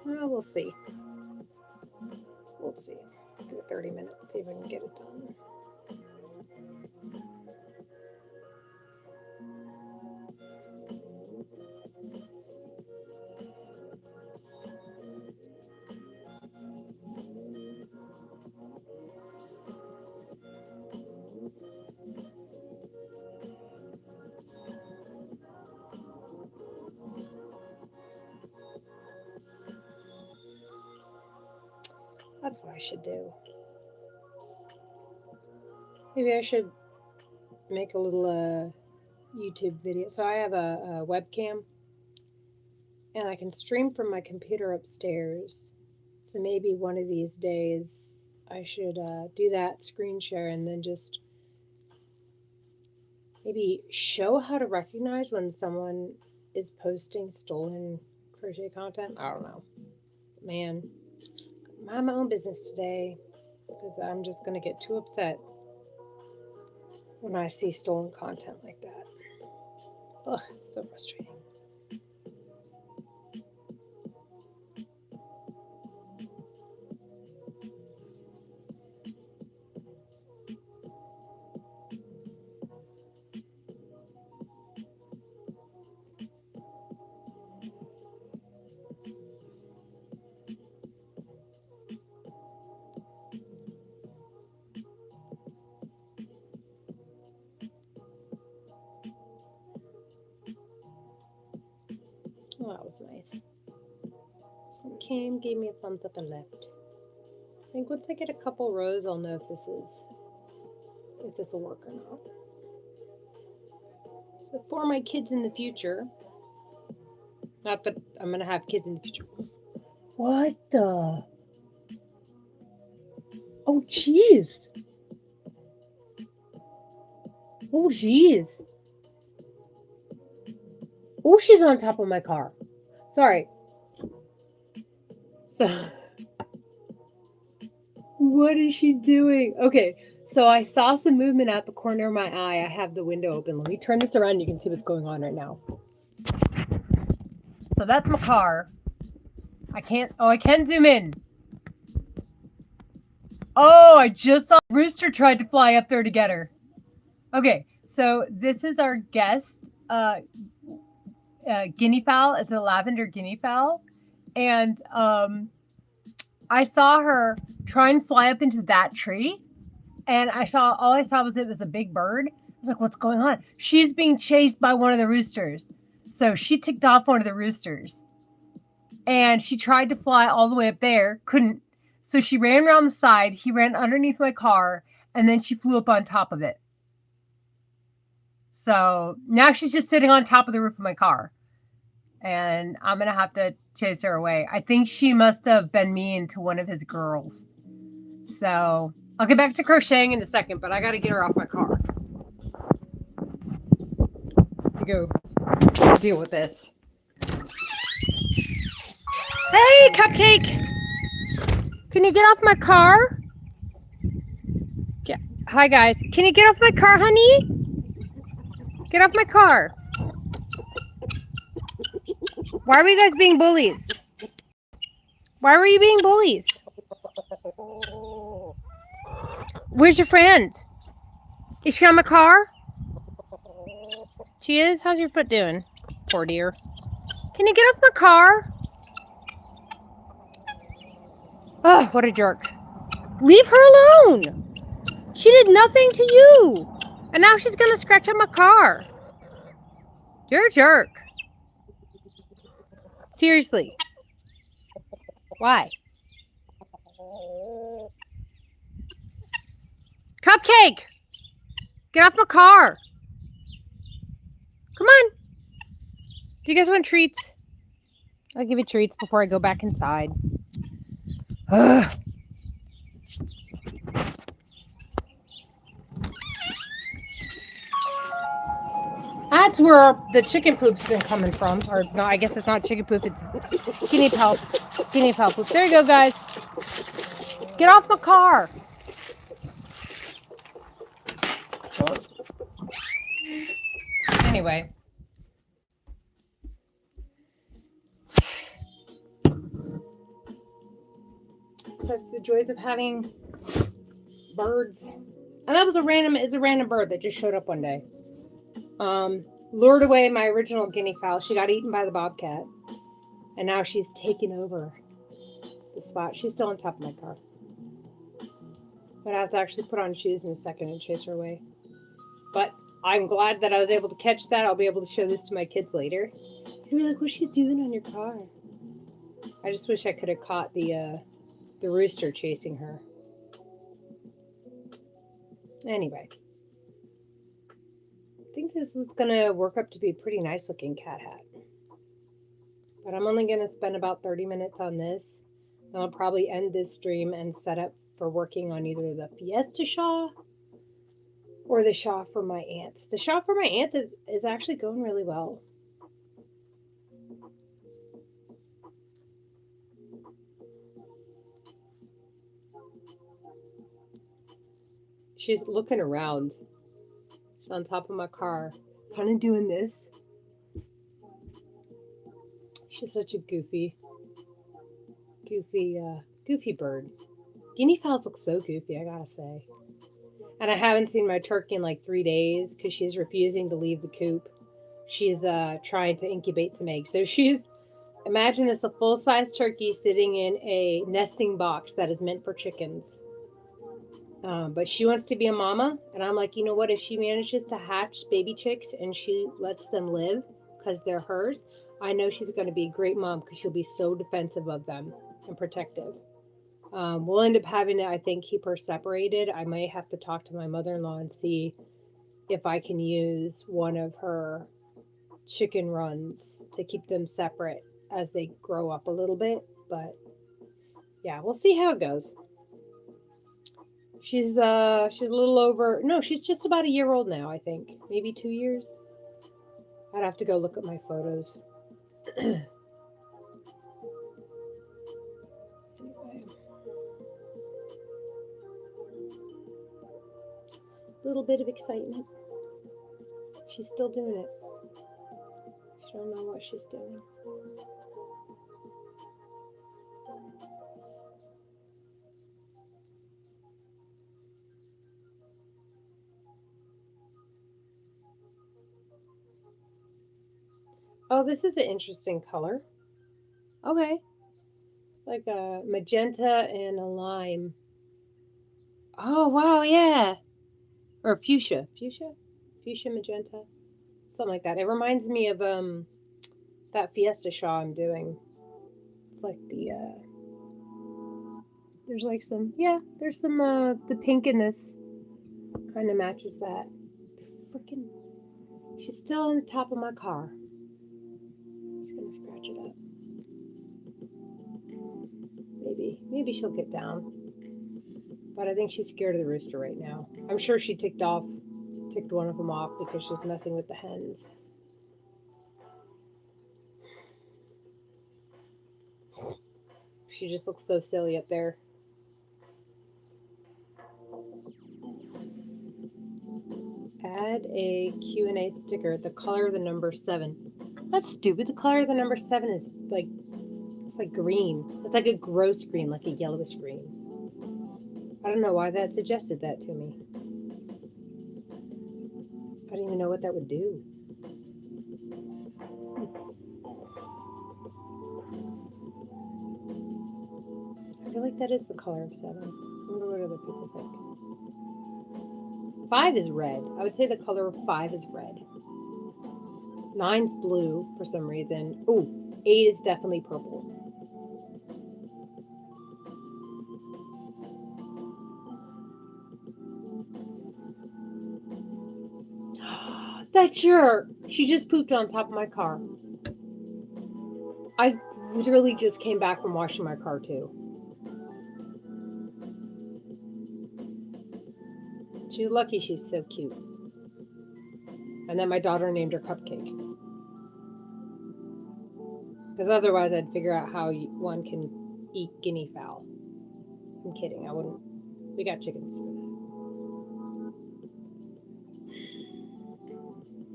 Well, we'll see. We'll see. Give it 30 minutes, see if I can get it done. That's what I should do. Maybe I should make a little YouTube video. So I have a webcam and I can stream from my computer upstairs. So maybe one of these days I should do that screen share and then just maybe show how to recognize when someone is posting stolen crochet content. I don't know. Man, mind my own business today because I'm just going to get too upset when I see stolen content like that. Ugh, so frustrating. Oh, that was nice. So Cam gave me a thumbs up and left. I think once I get a couple rows, I'll know if this will work or not. So for my kids in the future, not that I'm gonna have kids in the future. What the? Oh, jeez. Oh, jeez. Oh, she's on top of my car. Sorry. So, what is she doing? Okay, so I saw some movement at the corner of my eye. I have the window open. Let me turn this around. You can see what's going on right now. So that's my car. I can zoom in. Oh, I just saw a rooster tried to fly up there to get her. Okay, so this is our guest guinea fowl. It's a lavender guinea fowl. And I saw her try and fly up into that tree. And all I saw was it was a big bird. I was like, what's going on? She's being chased by one of the roosters. So she ticked off one of the roosters. And she tried to fly all the way up there. Couldn't. So she ran around the side. He ran underneath my car. And then she flew up on top of it. So now she's just sitting on top of the roof of my car. And I'm going to have to chase her away. I think she must have been mean to one of his girls. So I'll get back to crocheting in a second, but I got to get her off my car. Go deal with this. Hey, Cupcake! Can you get off my car? Yeah. Hi, guys. Can you get off my car, honey? Get off my car. Why were you guys being bullies? Why were you being bullies? Where's your friend? Is she on my car? She is? How's your foot doing? Poor dear. Can you get off my car? Oh, what a jerk. Leave her alone. She did nothing to you. And now she's going to scratch up my car. You're a jerk. Seriously. Why? Cupcake! Get off my car. Come on. Do you guys want treats? I'll give you treats before I go back inside. Ugh. That's where the chicken poop's been coming from. Or no, I guess it's not chicken poop, it's guinea fowl poop. There you go, guys. Get off my car. Anyway. So it's the joys of having birds. And that was a random bird that just showed up one day. Lured away my original guinea fowl. She got eaten by the bobcat. And now she's taken over the spot. She's still on top of my car. But I have to actually put on shoes in a second and chase her away. But I'm glad that I was able to catch that. I'll be able to show this to my kids later. And be like, what's she doing on your car? I just wish I could have caught the rooster chasing her. Anyway. I think this is going to work up to be a pretty nice looking cat hat. But I'm only going to spend about 30 minutes on this. And I'll probably end this stream and set up for working on either the Fiesta shawl or the shawl for my aunt. The shawl for my aunt is actually going really well. She's looking around. She's on top of my car, kind of doing this. She's such a goofy bird. Guinea fowls look so goofy, I gotta say. And I haven't seen my turkey in like 3 days because she's refusing to leave the coop. She's trying to incubate some eggs. So imagine it's a full-size turkey sitting in a nesting box that is meant for chickens. But she wants to be a mama. And I'm like, you know what? If she manages to hatch baby chicks and she lets them live because they're hers, I know she's going to be a great mom because she'll be so defensive of them and protective. We'll end up having to, I think, keep her separated. I might have to talk to my mother-in-law and see if I can use one of her chicken runs to keep them separate as they grow up a little bit. But yeah, we'll see how it goes. She's a little over, no, she's just about a year old now, I think. Maybe 2 years. I'd have to go look at my photos. Anyway. Little bit of excitement. She's still doing it. She don't know what she's doing. Oh, this is an interesting color. Okay. Like a magenta and a lime. Oh, wow, yeah. Or fuchsia. Fuchsia? Fuchsia magenta. Something like that. It reminds me of that Fiesta shawl I'm doing. It's like there's like some, there's some, the pink in this kind of matches that. Freaking, she's still on the top of my car. Just gonna scratch it up. Maybe she'll get down. But I think she's scared of the rooster right now. I'm sure she ticked one of them off because she's messing with the hens. She just looks so silly up there. Add a Q&A sticker. The color of the number 7. That's stupid. The color of the number 7 is like, it's like green. It's like a gross green, like a yellowish green. I don't know why that suggested that to me. I don't even know what that would do. I feel like that is the color of 7. I wonder what other people think. 5 is red. I would say the color of 5 is red. 9's blue for some reason. Ooh, 8 is definitely purple. That jerk! She just pooped on top of my car. I literally just came back from washing my car too. She's lucky she's so cute. And then my daughter named her Cupcake. Because otherwise I'd figure out how one can eat guinea fowl. I'm kidding, I wouldn't. We got chickens for that.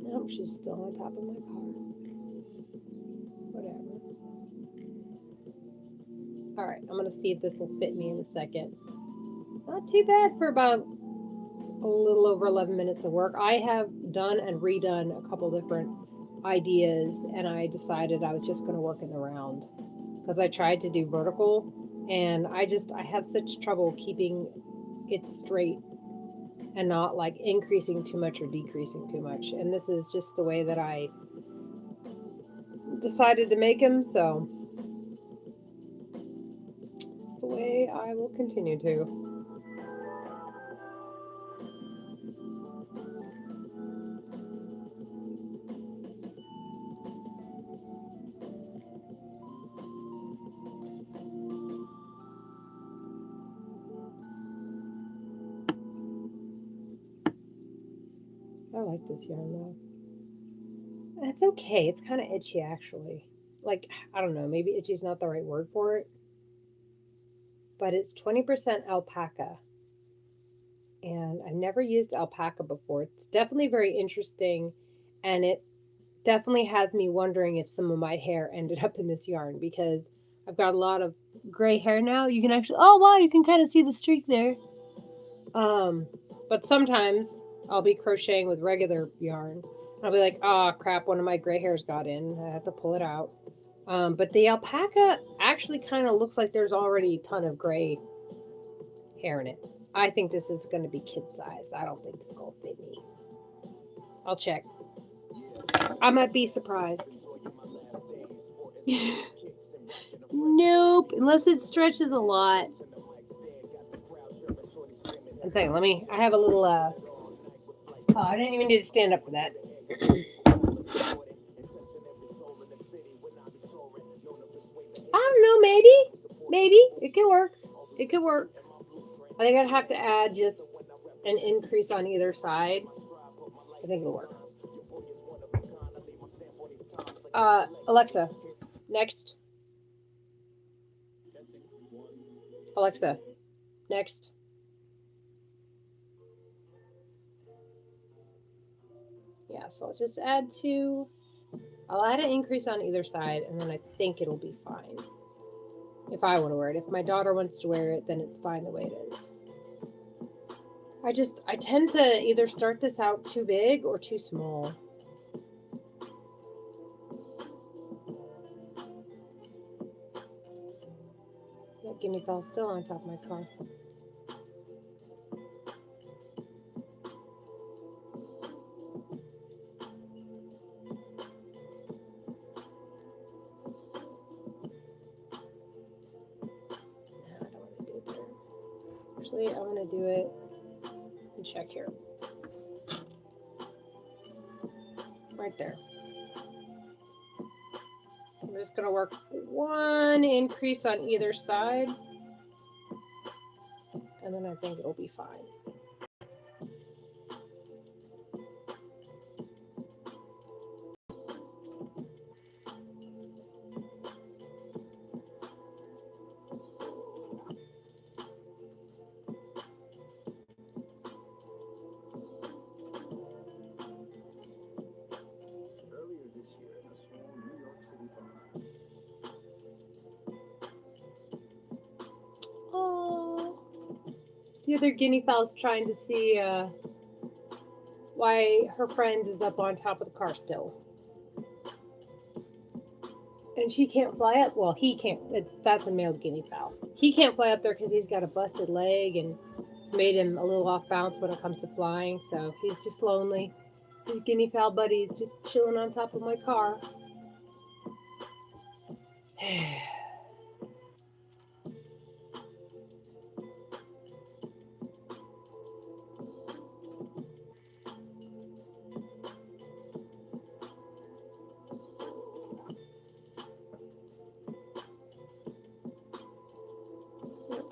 Nope, she's still on top of my car. Whatever. Alright, I'm going to see if this will fit me in a second. Not too bad for about a little over 11 minutes of work. I have done and redone a couple different ideas, and I decided I was just going to work in the round because I tried to do vertical, and I have such trouble keeping it straight and not like increasing too much or decreasing too much. And this is just the way that I decided to make them, so it's the way I will continue to. I like this yarn though. It's okay. It's kind of itchy actually. Like, I don't know, maybe itchy is not the right word for it. But it's 20% alpaca. And I've never used alpaca before. It's definitely very interesting. And it definitely has me wondering if some of my hair ended up in this yarn because I've got a lot of gray hair now. You can actually, oh wow, you can kind of see the streak there. But sometimes I'll be crocheting with regular yarn. I'll be like, oh crap, one of my gray hairs got in. I have to pull it out. But the alpaca actually kind of looks like there's already a ton of gray hair in it. I think this is going to be kid size. I don't think this is going to fit me. I'll check. I might be surprised. Nope, unless it stretches a lot. One second, I have a little, oh, I didn't even need to stand up for that. I don't know, maybe, it could work. It could work. I think I'd have to add just an increase on either side. I think it'll work. Alexa, next. Alexa, next. Yeah, so I'll just add I'll add an increase on either side, and then I think it'll be fine. If I want to wear it. If my daughter wants to wear it, then it's fine the way it is. I tend to either start this out too big or too small. That guinea fowl's still on top of my car. Actually, I'm going to do it and check here. Right there. I'm just going to work one increase on either side. and then I think it'll be fine. Oh, the other guinea fowl's trying to see why her friend is up on top of the car still. And she can't fly up. Well, he can't. That's a male guinea fowl. He can't fly up there because he's got a busted leg and it's made him a little off balance when it comes to flying. So he's just lonely. His guinea fowl buddy's just chilling on top of my car.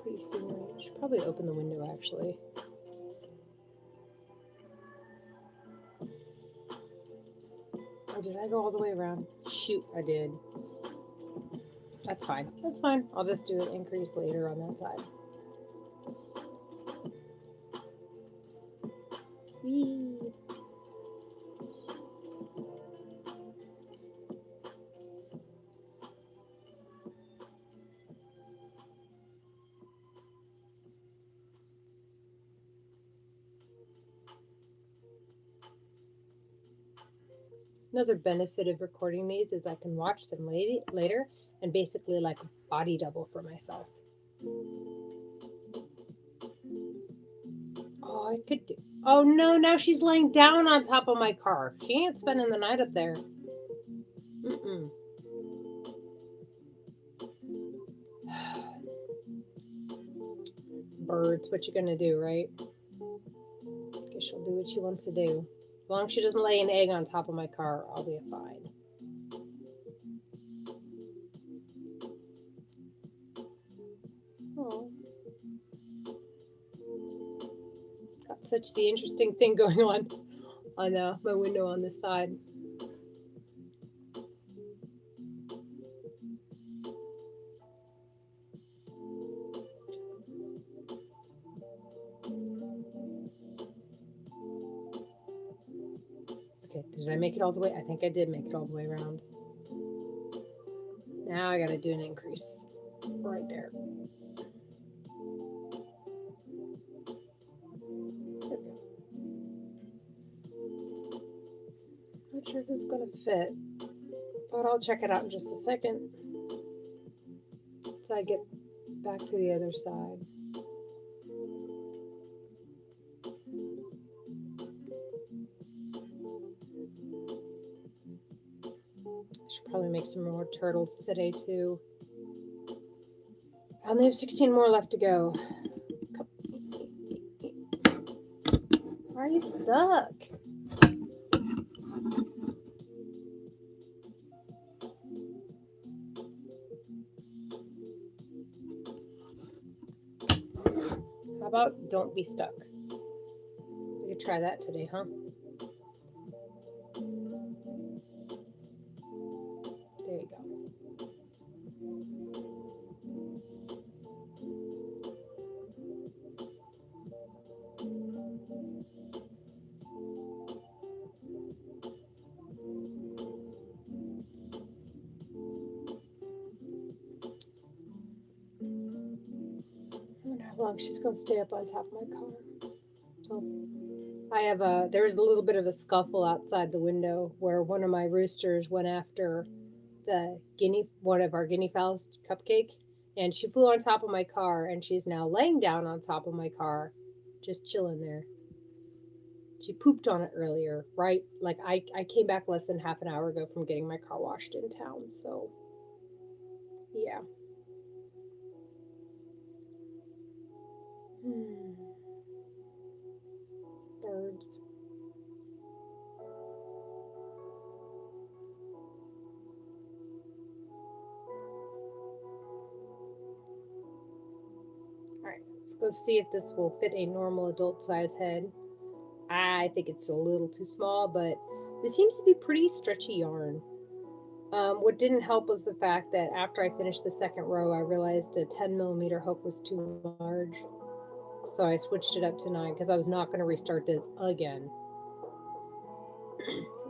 Pretty scenery. I should probably open the window actually. Oh, did I go all the way around? Shoot, I did. That's fine. That's fine. I'll just do an increase later on that side. Whee! Another benefit of recording these is I can watch them later and basically like body double for myself. Oh, I could do. Oh no, now she's laying down on top of my car. She ain't spending the night up there. Mm-mm. Birds, what you gonna do, right? Guess she'll do what she wants to do. As long as she doesn't lay an egg on top of my car, I'll be fine. Oh. Got such the interesting thing going on my window on this side. Okay, did I make it all the way? I think I did make it all the way around. Now I gotta do an increase right there. Not sure if this is gonna fit, but I'll check it out in just a second. So I get back to the other side. I should probably make some more turtles today too. I only have 16 more left to go. Why are you stuck? How about don't be stuck? We could try that today, huh? There you go. I wonder how long she's gonna stay up on top of my car. So I have there was a little bit of a scuffle outside the window where one of my roosters went after one of our guinea fowls, Cupcake, and she flew on top of my car, and she's now laying down on top of my car, just chilling there. She pooped on it earlier, right? Like I came back less than half an hour ago from getting my car washed in town, so yeah. Birds. All right, Let's go see if this will fit a normal adult size head. I think it's a little too small, but this seems to be pretty stretchy yarn. What didn't help was the fact that after I finished the second row, I realized a 10mm hook was too large. So I switched it up to 9 because I was not going to restart this again.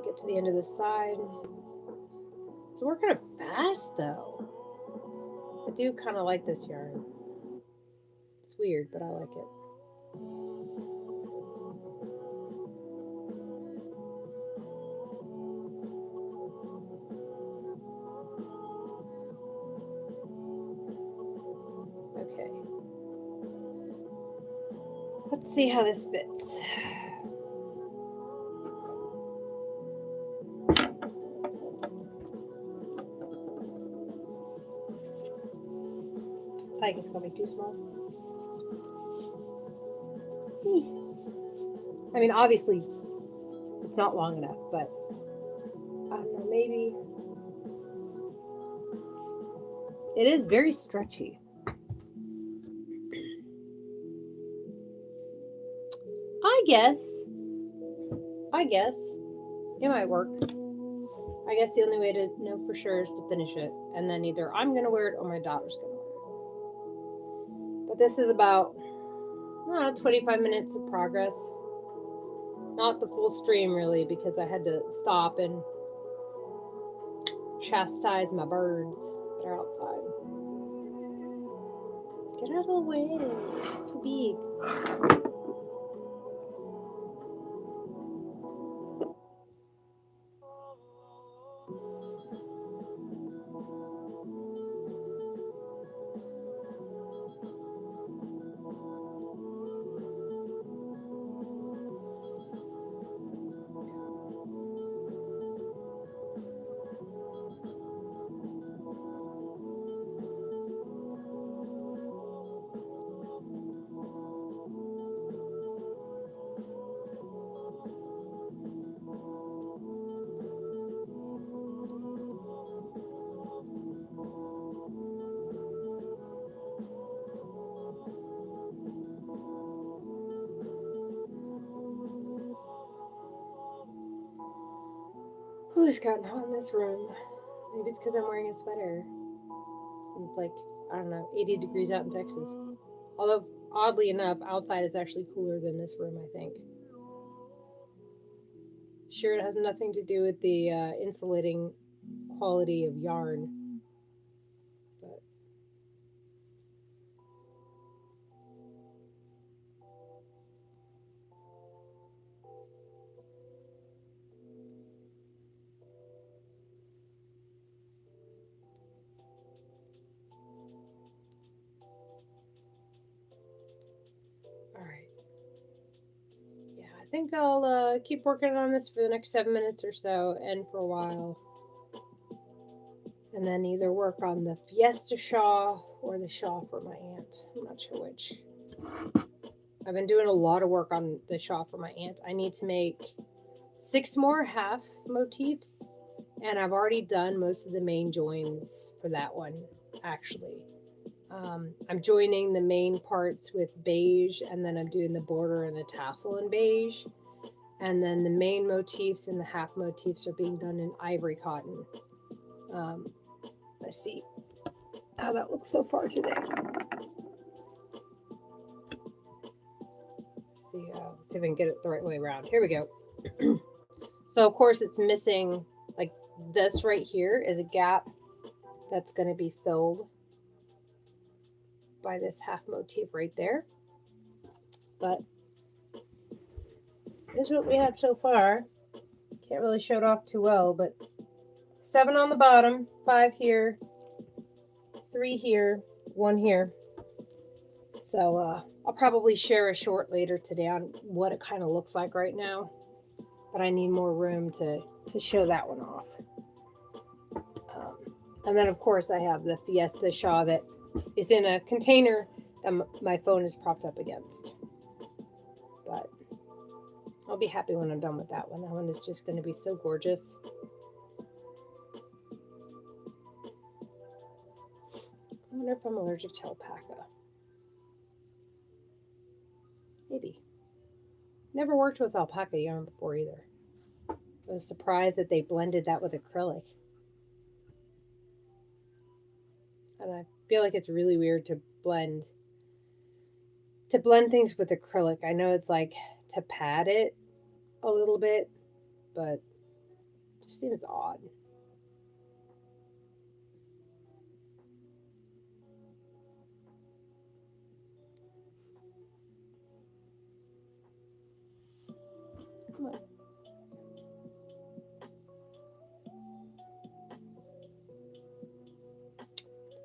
Get to the end of this side. It's working up fast though. I do kind of like this yarn. It's weird, but I like it. Okay. Let's see how this fits. I think it's gonna be too small. I mean, obviously, it's not long enough, but I don't know, maybe. It is very stretchy. I guess it might work. I guess the only way to know for sure is to finish it, and then either I'm gonna wear it or my daughter's gonna wear it. But this is about 25 minutes of progress. Not the full stream really, because I had to stop and chastise my birds that are outside. Get out of the way. Too big. Ooh, it's gotten hot in this room. Maybe it's because I'm wearing a sweater. It's like, I don't know, 80 degrees out in Texas. Although, oddly enough, outside is actually cooler than this room, I think. Sure, it has nothing to do with the insulating quality of yarn. But all right. Yeah, I think I'll keep working on this for the next 7 minutes or so, and for a while. And then either work on the Fiesta shawl or the shawl for my aunt. I'm not sure which. I've been doing a lot of work on the shawl for my aunt. I need to make 6 more half motifs, and I've already done most of the main joins for that one, actually. I'm joining the main parts with beige, and then I'm doing the border and the tassel in beige. And then the main motifs and the half motifs are being done in ivory cotton. Let's see how that looks so far today. See if I can get it the right way around. Here we go. So of course it's missing, like this right here is a gap that's going to be filled by this half motif right there. But here's what we have so far. Can't really show it off too well, but 7 on the bottom, 5 here, 3 here, 1 here. So I'll probably share a short later today on what it kind of looks like right now, but I need more room to show that one off. And then of course I have the Fiesta shawl that is in a container that my phone is propped up against. But I'll be happy when I'm done with that one. That one is just going to be so gorgeous. I wonder if I'm allergic to alpaca. Never worked with alpaca yarn before either. I was surprised that they blended that with acrylic. And I feel like it's really weird to blend things with acrylic. I know it's like to pad it a little bit, but it just seems odd. Come on.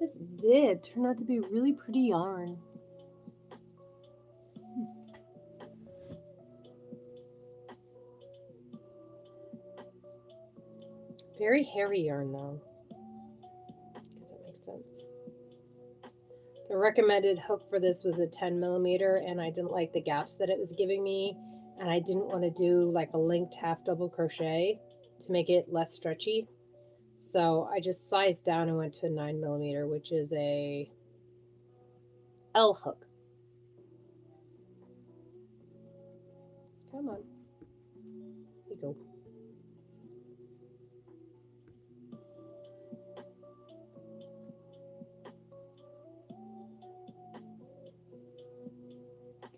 This did turn out to be really pretty yarn. Very hairy yarn though. Does that make sense? The recommended hook for this was a 10 millimeter, and I didn't like the gaps that it was giving me, and I didn't want to do like a linked half double crochet to make it less stretchy. So I just sized down and went to a 9 millimeter, which is a L hook. Come on. Here you go.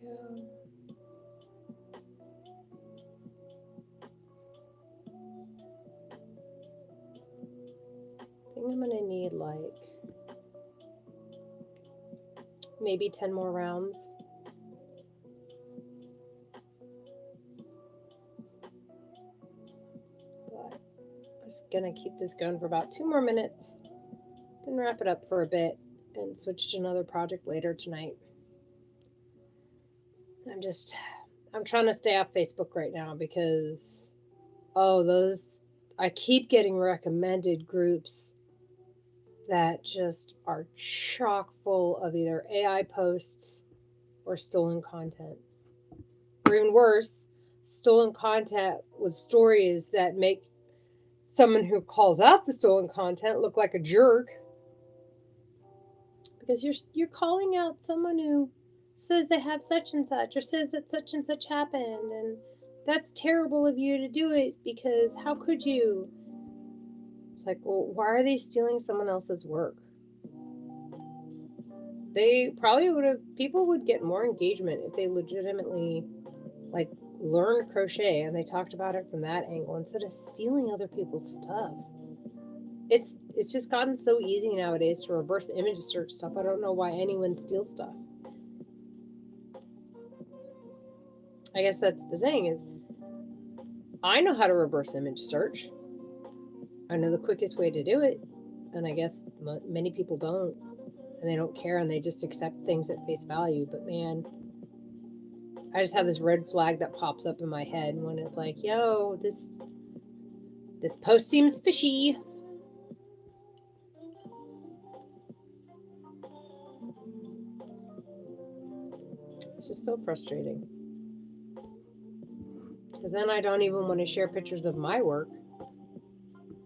Go. I think I'm gonna need like maybe 10 more rounds. But I'm just gonna keep this going for about 2 more minutes, then wrap it up for a bit and switch to another project later tonight. I'm trying to stay off Facebook right now because those I keep getting recommended groups that just are chock full of either AI posts or stolen content. Or even worse, stolen content with stories that make someone who calls out the stolen content look like a jerk because you're calling out someone who says they have such and such or says that such and such happened, and that's terrible of you to do it because how could you? It's like, well, why are they stealing someone else's work? They probably would have people would get more engagement if they legitimately like learned crochet and they talked about it from that angle instead of stealing other people's stuff. It's just gotten so easy nowadays to reverse image search stuff. I don't know why anyone steals stuff. I guess that's the thing is I know how to reverse image search. I know the quickest way to do it, and I guess many people don't, and they don't care, and they just accept things at face value. But man, I just have this red flag that pops up in my head when it's like, "Yo, this post seems fishy." It's just so frustrating. Because then I don't even want to share pictures of my work.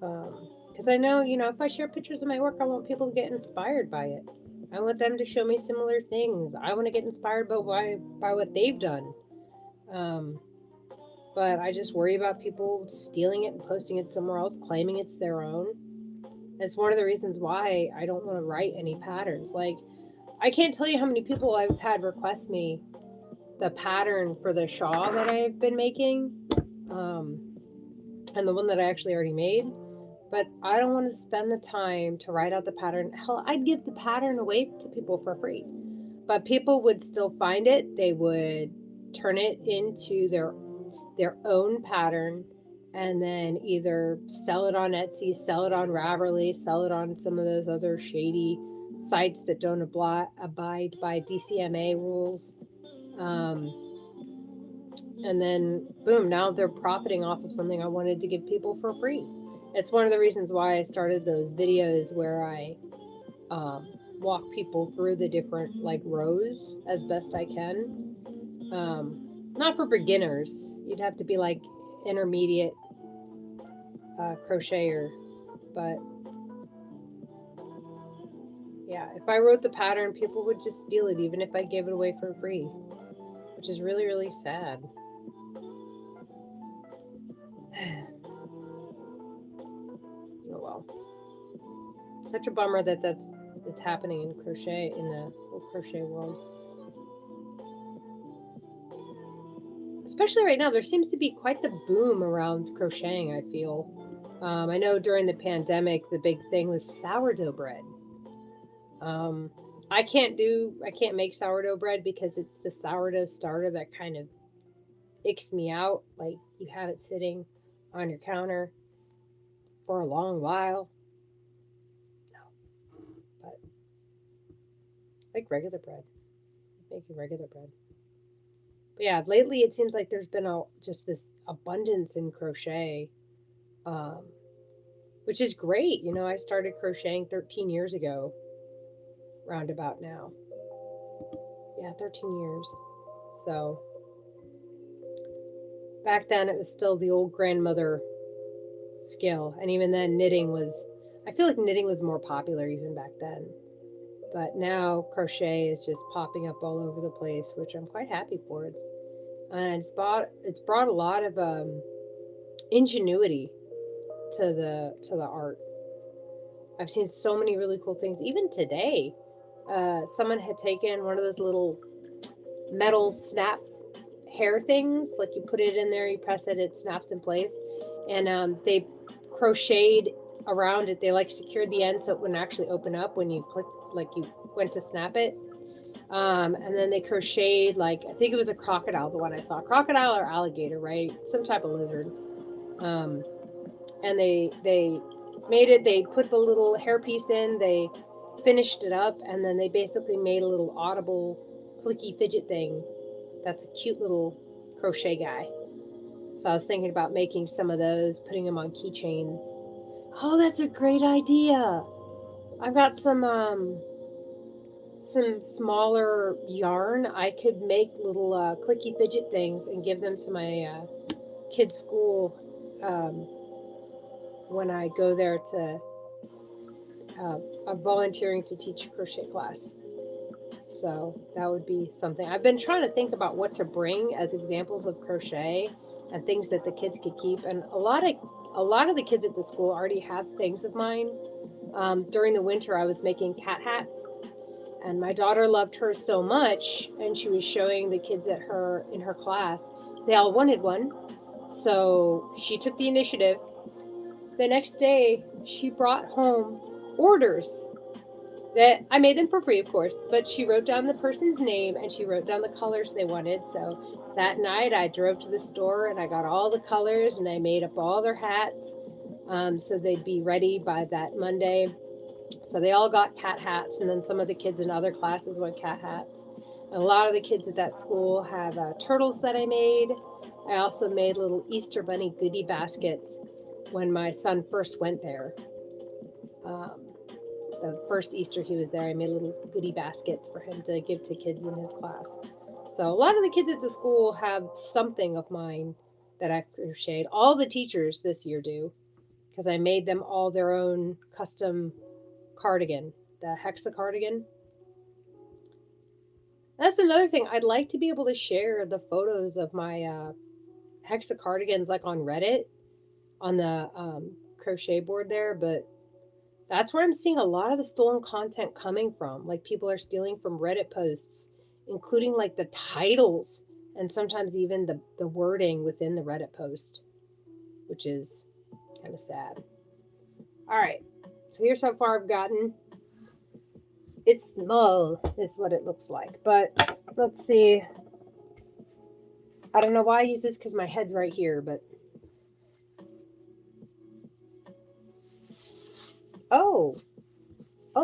Because I know, if I share pictures of my work, I want people to get inspired by it. I want them to show me similar things. I want to get inspired by what they've done. Um, but I just worry about people stealing it and posting it somewhere else, claiming it's their own. That's one of the reasons why I don't want to write any patterns. Like, I can't tell you how many people I've had request me the pattern for the shawl that I've been making, um, and the one that I actually already made. But I don't want to spend the time to write out the pattern. Hell, I'd give the pattern away to people for free. But people would still find it. They would turn it into their own pattern and then either sell it on Etsy, sell it on Ravelry, sell it on some of those other shady sites that don't abide by DCMA rules. Um, and then, boom, now they're profiting off of something I wanted to give people for free. It's one of the reasons why I started those videos where I walk people through the different like rows as best I can. Not for beginners. You'd have to be like intermediate crocheter, but yeah, if I wrote the pattern, people would just steal it, even if I gave it away for free, which is really really sad. Oh well. Such a bummer that it's happening in crochet, in the whole crochet world. Especially right now, there seems to be quite the boom around crocheting, I feel. I know during the pandemic, the big thing was sourdough bread. Um, I can't make sourdough bread because it's the sourdough starter that kind of icks me out. Like you have it sitting on your counter for a long while. No, but like regular bread, making regular bread. But yeah, lately it seems like there's been just this abundance in crochet, um, which is great. You know, I started crocheting 13 years ago, roundabout now. Yeah, 13 years. So back then it was still the old grandmother skill. And even then, I feel like knitting was more popular even back then. But now crochet is just popping up all over the place, which I'm quite happy for. It's brought a lot of ingenuity to the art. I've seen so many really cool things. Even today, someone had taken one of those little metal snap hair things. Like you put it in there, you press it, it snaps in place. And they crocheted around it. They like secured the end so it wouldn't actually open up when you click, like you went to snap it. And then they crocheted, like, I think it was a crocodile, the one I saw. Crocodile or alligator, right? Some type of lizard. Um, and they made it, they put the little hairpiece in, they finished it up, and then they basically made a little audible clicky fidget thing. That's a cute little crochet guy. So I was thinking about making some of those, putting them on keychains. Oh, that's a great idea. I've got some smaller yarn. I could make little clicky fidget things and give them to my kids' school um, when I go there to I'm volunteering to teach a crochet class. So that would be something. I've been trying to think about what to bring as examples of crochet and things that the kids could keep. And a lot of the kids at the school already have things of mine. During the winter, I was making cat hats, and my daughter loved hers so much, and she was showing the kids in her class. They all wanted one, so she took the initiative. The next day, she brought home orders that I made them for free, of course, but she wrote down the person's name and she wrote down the colors they wanted. So that night I drove to the store and I got all the colors and I made up all their hats so they'd be ready by that Monday. So they all got cat hats, and then some of the kids in other classes want cat hats. And a lot of the kids at that school have turtles that I made. I also made little Easter Bunny goodie baskets when my son first went there. The first Easter he was there, I made little goodie baskets for him to give to kids in his class. So a lot of the kids at the school have something of mine that I've crocheted. All the teachers this year do, because I made them all their own custom cardigan, the hexa cardigan. That's another thing. I'd like to be able to share the photos of my hexa cardigans like on Reddit, on the crochet board there, but that's where I'm seeing a lot of the stolen content coming from. Like people are stealing from Reddit posts, including like the titles and sometimes even the wording within the Reddit post, which is kind of sad. All right, so here's how far I've gotten. It's small, is what it looks like. But let's see. I don't know why I use this because my head's right here, but. Oh,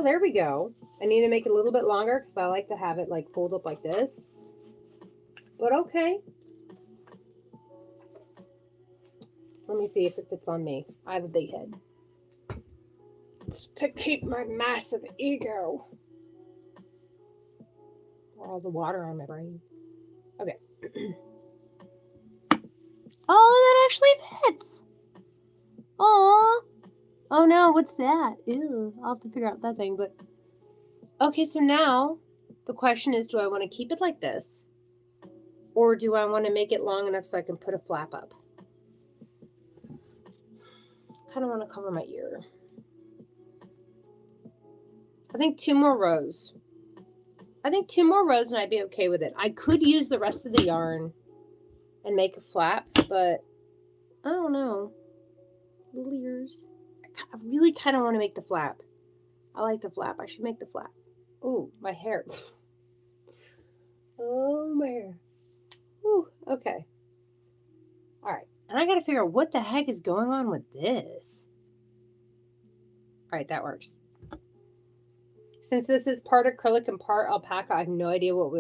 there we go. I need to make it a little bit longer because I like to have it like fold up like this. But okay. Let me see if it fits on me. I have a big head. It's to keep my massive ego. All the water on my brain. Okay. Oh, that actually fits. Aww. Oh no, what's that? Ew, I'll have to figure out that thing, but. Okay, so now the question is, do I want to keep it like this? Or do I want to make it long enough so I can put a flap up? Kind of want to cover my ear. I think 2 more rows. I think 2 more rows and I'd be okay with it. I could use the rest of the yarn and make a flap, but I don't know. Little ears. I really kind of want to make the flap. I like the flap. I should make the flap. Ooh, my hair. Oh, my hair. Ooh, okay. All right. And I got to figure out what the heck is going on with this. All right, that works. Since this is part acrylic and part alpaca, I have no idea what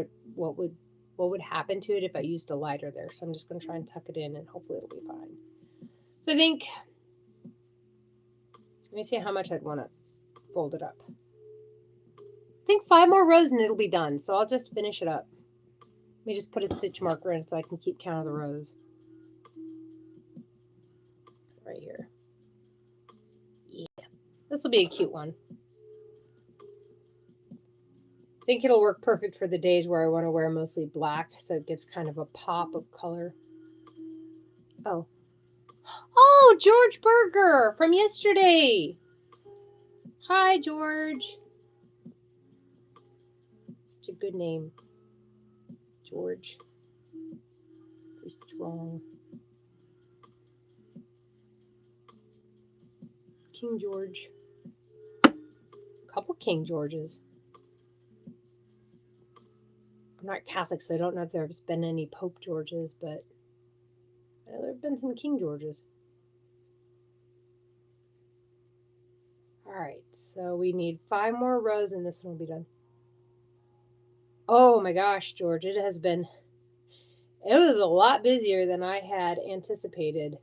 would happen to it if I used a lighter there. So I'm just going to try and tuck it in and hopefully it'll be fine. So I think, let me see how much I'd want to fold it up. I think 5 more rows and it'll be done. So I'll just finish it up. Let me just put a stitch marker in so I can keep count of the rows. Right here. Yeah, this will be a cute one. I think it'll work perfect for the days where I want to wear mostly black, so it gives kind of a pop of color. Oh. Oh, George Berger from yesterday. Hi, George. Such a good name. George. Very strong. King George. A couple King Georges. I'm not Catholic, so I don't know if there's been any Pope Georges, but there have been some King Georges. All right, so we need 5 more rows and this one will be done. Oh my gosh, George, it was a lot busier than I had anticipated.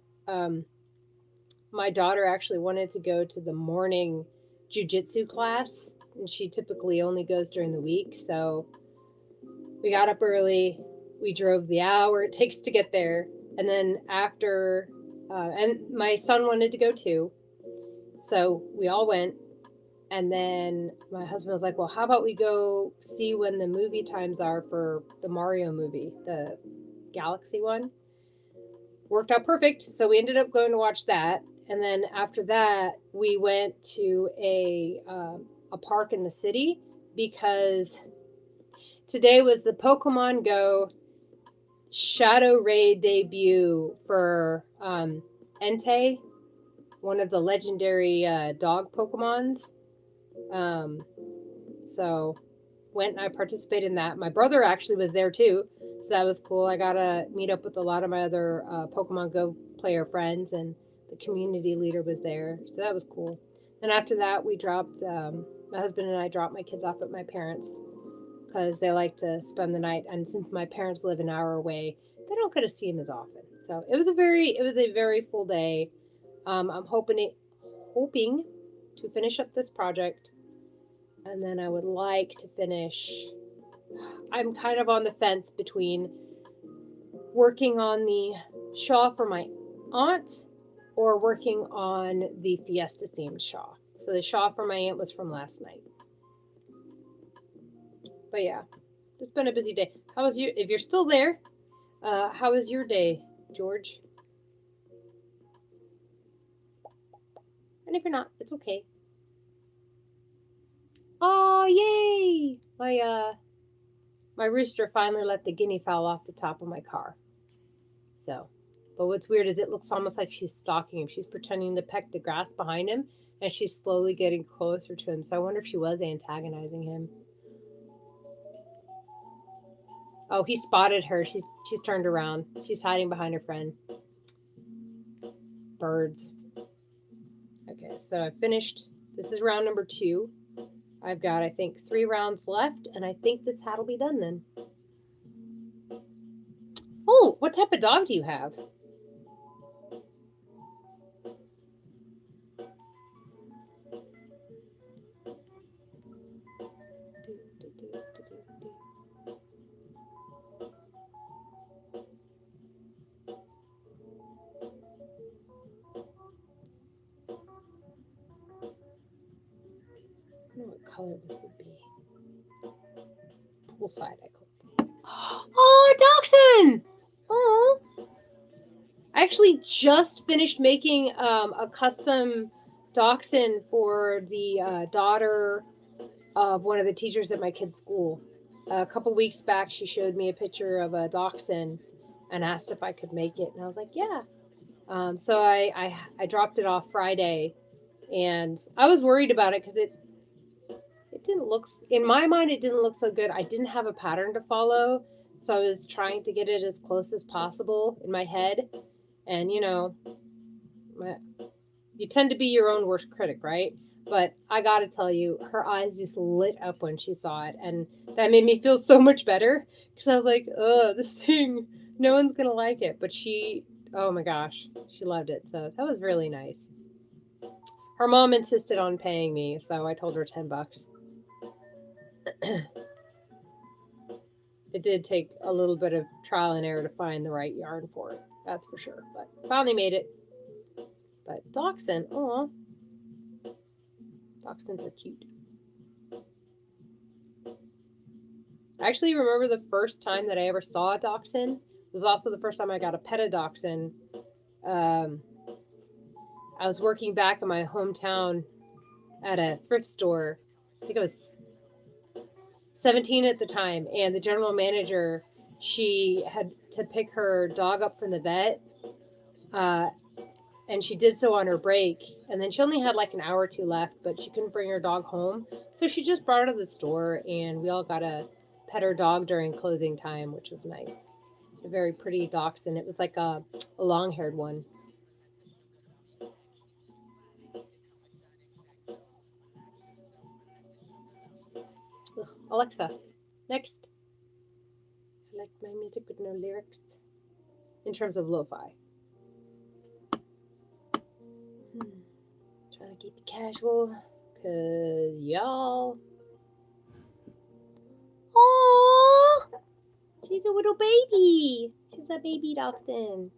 My daughter actually wanted to go to the morning jujitsu class, and she typically only goes during the week, so we got up early, we drove the hour it takes to get there, and then after, and my son wanted to go too, so we all went, and then my husband was like, well, how about we go see when the movie times are for the Mario movie, the Galaxy one? Worked out perfect, so we ended up going to watch that, and then after that, we went to a park in the city because today was the Pokemon Go Shadow Raid debut for Entei, one of the legendary dog Pokemons. So went and I participated in that. My brother actually was there too, so that was cool. I got to meet up with a lot of my other Pokemon Go player friends, and the community leader was there, so that was cool. And after that, we dropped, my husband and I dropped my kids off at my parents' because they like to spend the night, and since my parents live an hour away, they don't get to see him as often. So it was a very full day. I'm hoping to finish up this project, and then I would like to finish. I'm kind of on the fence between working on the shawl for my aunt or working on the Fiesta themed shawl. So the shawl for my aunt was from last night. But yeah, it's been a busy day. How was you? If you're still there, how was your day, George? And if you're not, it's okay. Oh, yay! My rooster finally let the guinea fowl off the top of my car. So, but what's weird is it looks almost like she's stalking him. She's pretending to peck the grass behind him, and she's slowly getting closer to him. So I wonder if she was antagonizing him. Oh, he spotted her. She's turned around. She's hiding behind her friend. Birds. Okay, so I finished. This is round number 2. I've got, I think, 3 rounds left, and I think this hat will be done then. Oh, what type of dog do you have? I don't know what color this would be. Poolside, I call it. Oh, a dachshund! Oh. I actually just finished making a custom dachshund for the daughter of one of the teachers at my kid's school. A couple weeks back, she showed me a picture of a dachshund and asked if I could make it, and I was like, "Yeah." So I dropped it off Friday, and I was worried about it because it didn't look, in my mind, it didn't look so good. I didn't have a pattern to follow, so I was trying to get it as close as possible in my head. And you tend to be your own worst critic, right? But I gotta tell you, her eyes just lit up when she saw it, and that made me feel so much better because I was like, "Oh, this thing, no one's gonna like it." But she, oh my gosh, she loved it. So that was really nice. Her mom insisted on paying me, so I told her $10. It did take a little bit of trial and error to find the right yarn for it, that's for sure. But finally made it. But dachshund, oh, dachshunds are cute. I actually remember the first time that I ever saw a dachshund. It was also the first time I got a pet a dachshund. I was working back in my hometown at a thrift store. I think I was 17 at the time, and the general manager, she had to pick her dog up from the vet, and she did so on her break, and then she only had like an hour or two left, but she couldn't bring her dog home, so she just brought her to the store, and we all got to pet her dog during closing time, which was nice. A very pretty dachshund. It was like a long-haired one. Ugh. Alexa, next. I like my music with no lyrics. In terms of lo-fi. Trying to keep it casual, cause y'all. Oh, she's a little baby. She's a baby dachshund.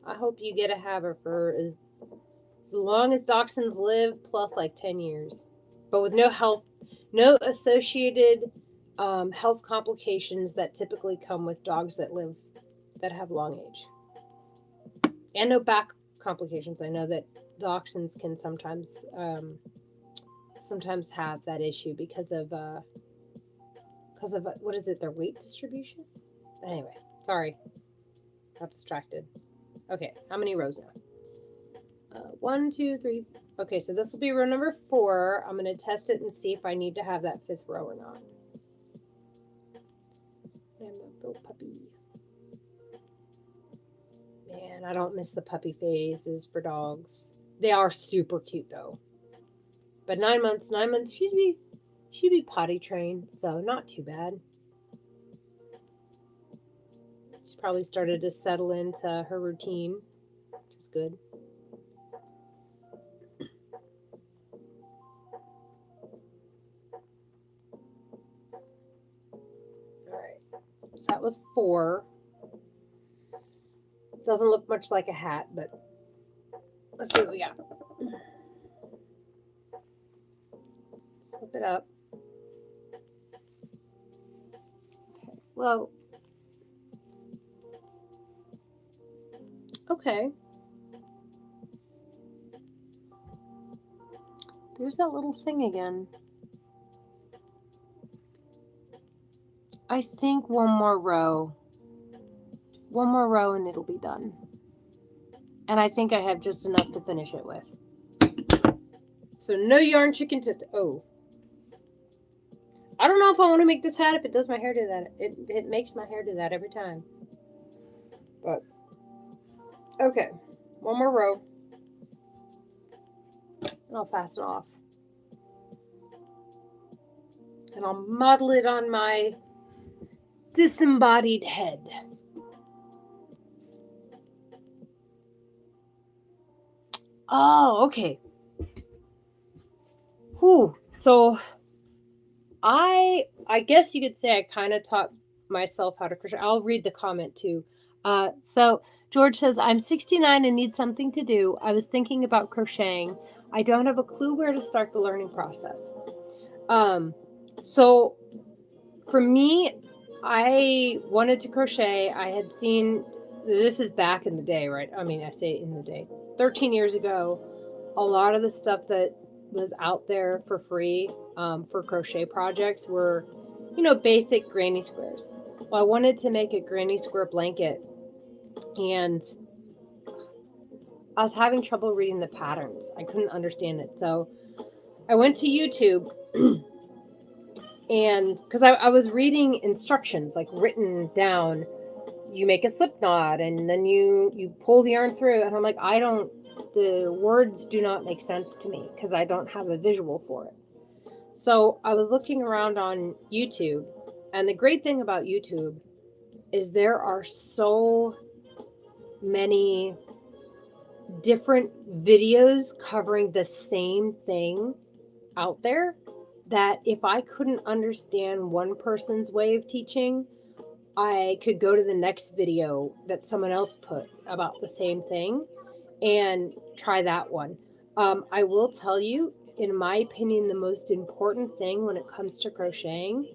I hope you get to have her for as long as dachshunds live, plus like 10 years, but with no associated health complications that typically come with dogs that have long age, and no back complications. I know that dachshunds can sometimes have that issue because of what is it, their weight distribution. But anyway, sorry, got distracted. Okay, how many rows now? 1, 2, 3. Okay, so this will be row number 4. I'm going to test it and see if I need to have that 5th row or not. And my little puppy. Man, I don't miss the puppy phases for dogs. They are super cute though. But 9 months, she'd be potty trained, so not too bad. She's probably started to settle into her routine, which is good. So that was 4. Doesn't look much like a hat, but let's see what we got. Flip it up. Okay. Well, okay. There's that little thing again. I think one more row. One more row and it'll be done. And I think I have just enough to finish it with. So no yarn chicken to... Oh. I don't know if I want to make this hat if it does my hair do that. It makes my hair do that every time. But, okay. One more row. And I'll fasten off. And I'll model it on my disembodied head. Oh, okay. Whew. So I guess you could say I kind of taught myself how to crochet. I'll read the comment too. So George says, I'm 69 and need something to do. I was thinking about crocheting. I don't have a clue where to start the learning process. So for me, I wanted to crochet. I had seen, this is back in the day, right? I mean, I say in the day, 13 years ago, a lot of the stuff that was out there for free for crochet projects were, basic granny squares. Well, I wanted to make a granny square blanket, and I was having trouble reading the patterns. I couldn't understand it. So I went to YouTube and because I was reading instructions like written down, you make a slip knot and then you pull the yarn through, and I'm like, the words do not make sense to me because I don't have a visual for it. So I was looking around on YouTube, and the great thing about YouTube is there are so many different videos covering the same thing out there that if I couldn't understand one person's way of teaching, I could go to the next video that someone else put about the same thing and try that one. I will tell you, in my opinion, the most important thing when it comes to crocheting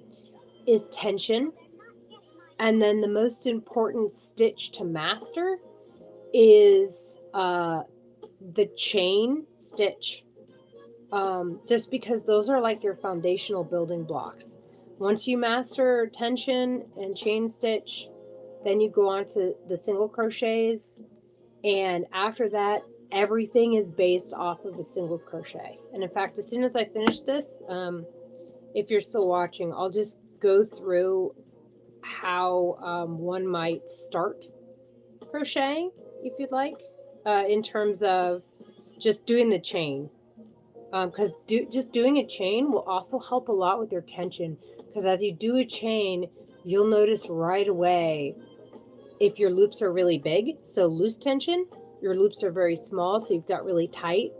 is tension. And then the most important stitch to master is the chain stitch. Just because those are like your foundational building blocks. Once you master tension and chain stitch, then you go on to the single crochets. And after that, everything is based off of a single crochet. And in fact, as soon as I finish this, if you're still watching, I'll just go through how one might start crocheting, if you'd like, in terms of just doing the chain. Because just doing a chain will also help a lot with your tension. Because as you do a chain, you'll notice right away if your loops are really big, so loose tension, your loops are very small, so you've got really tight.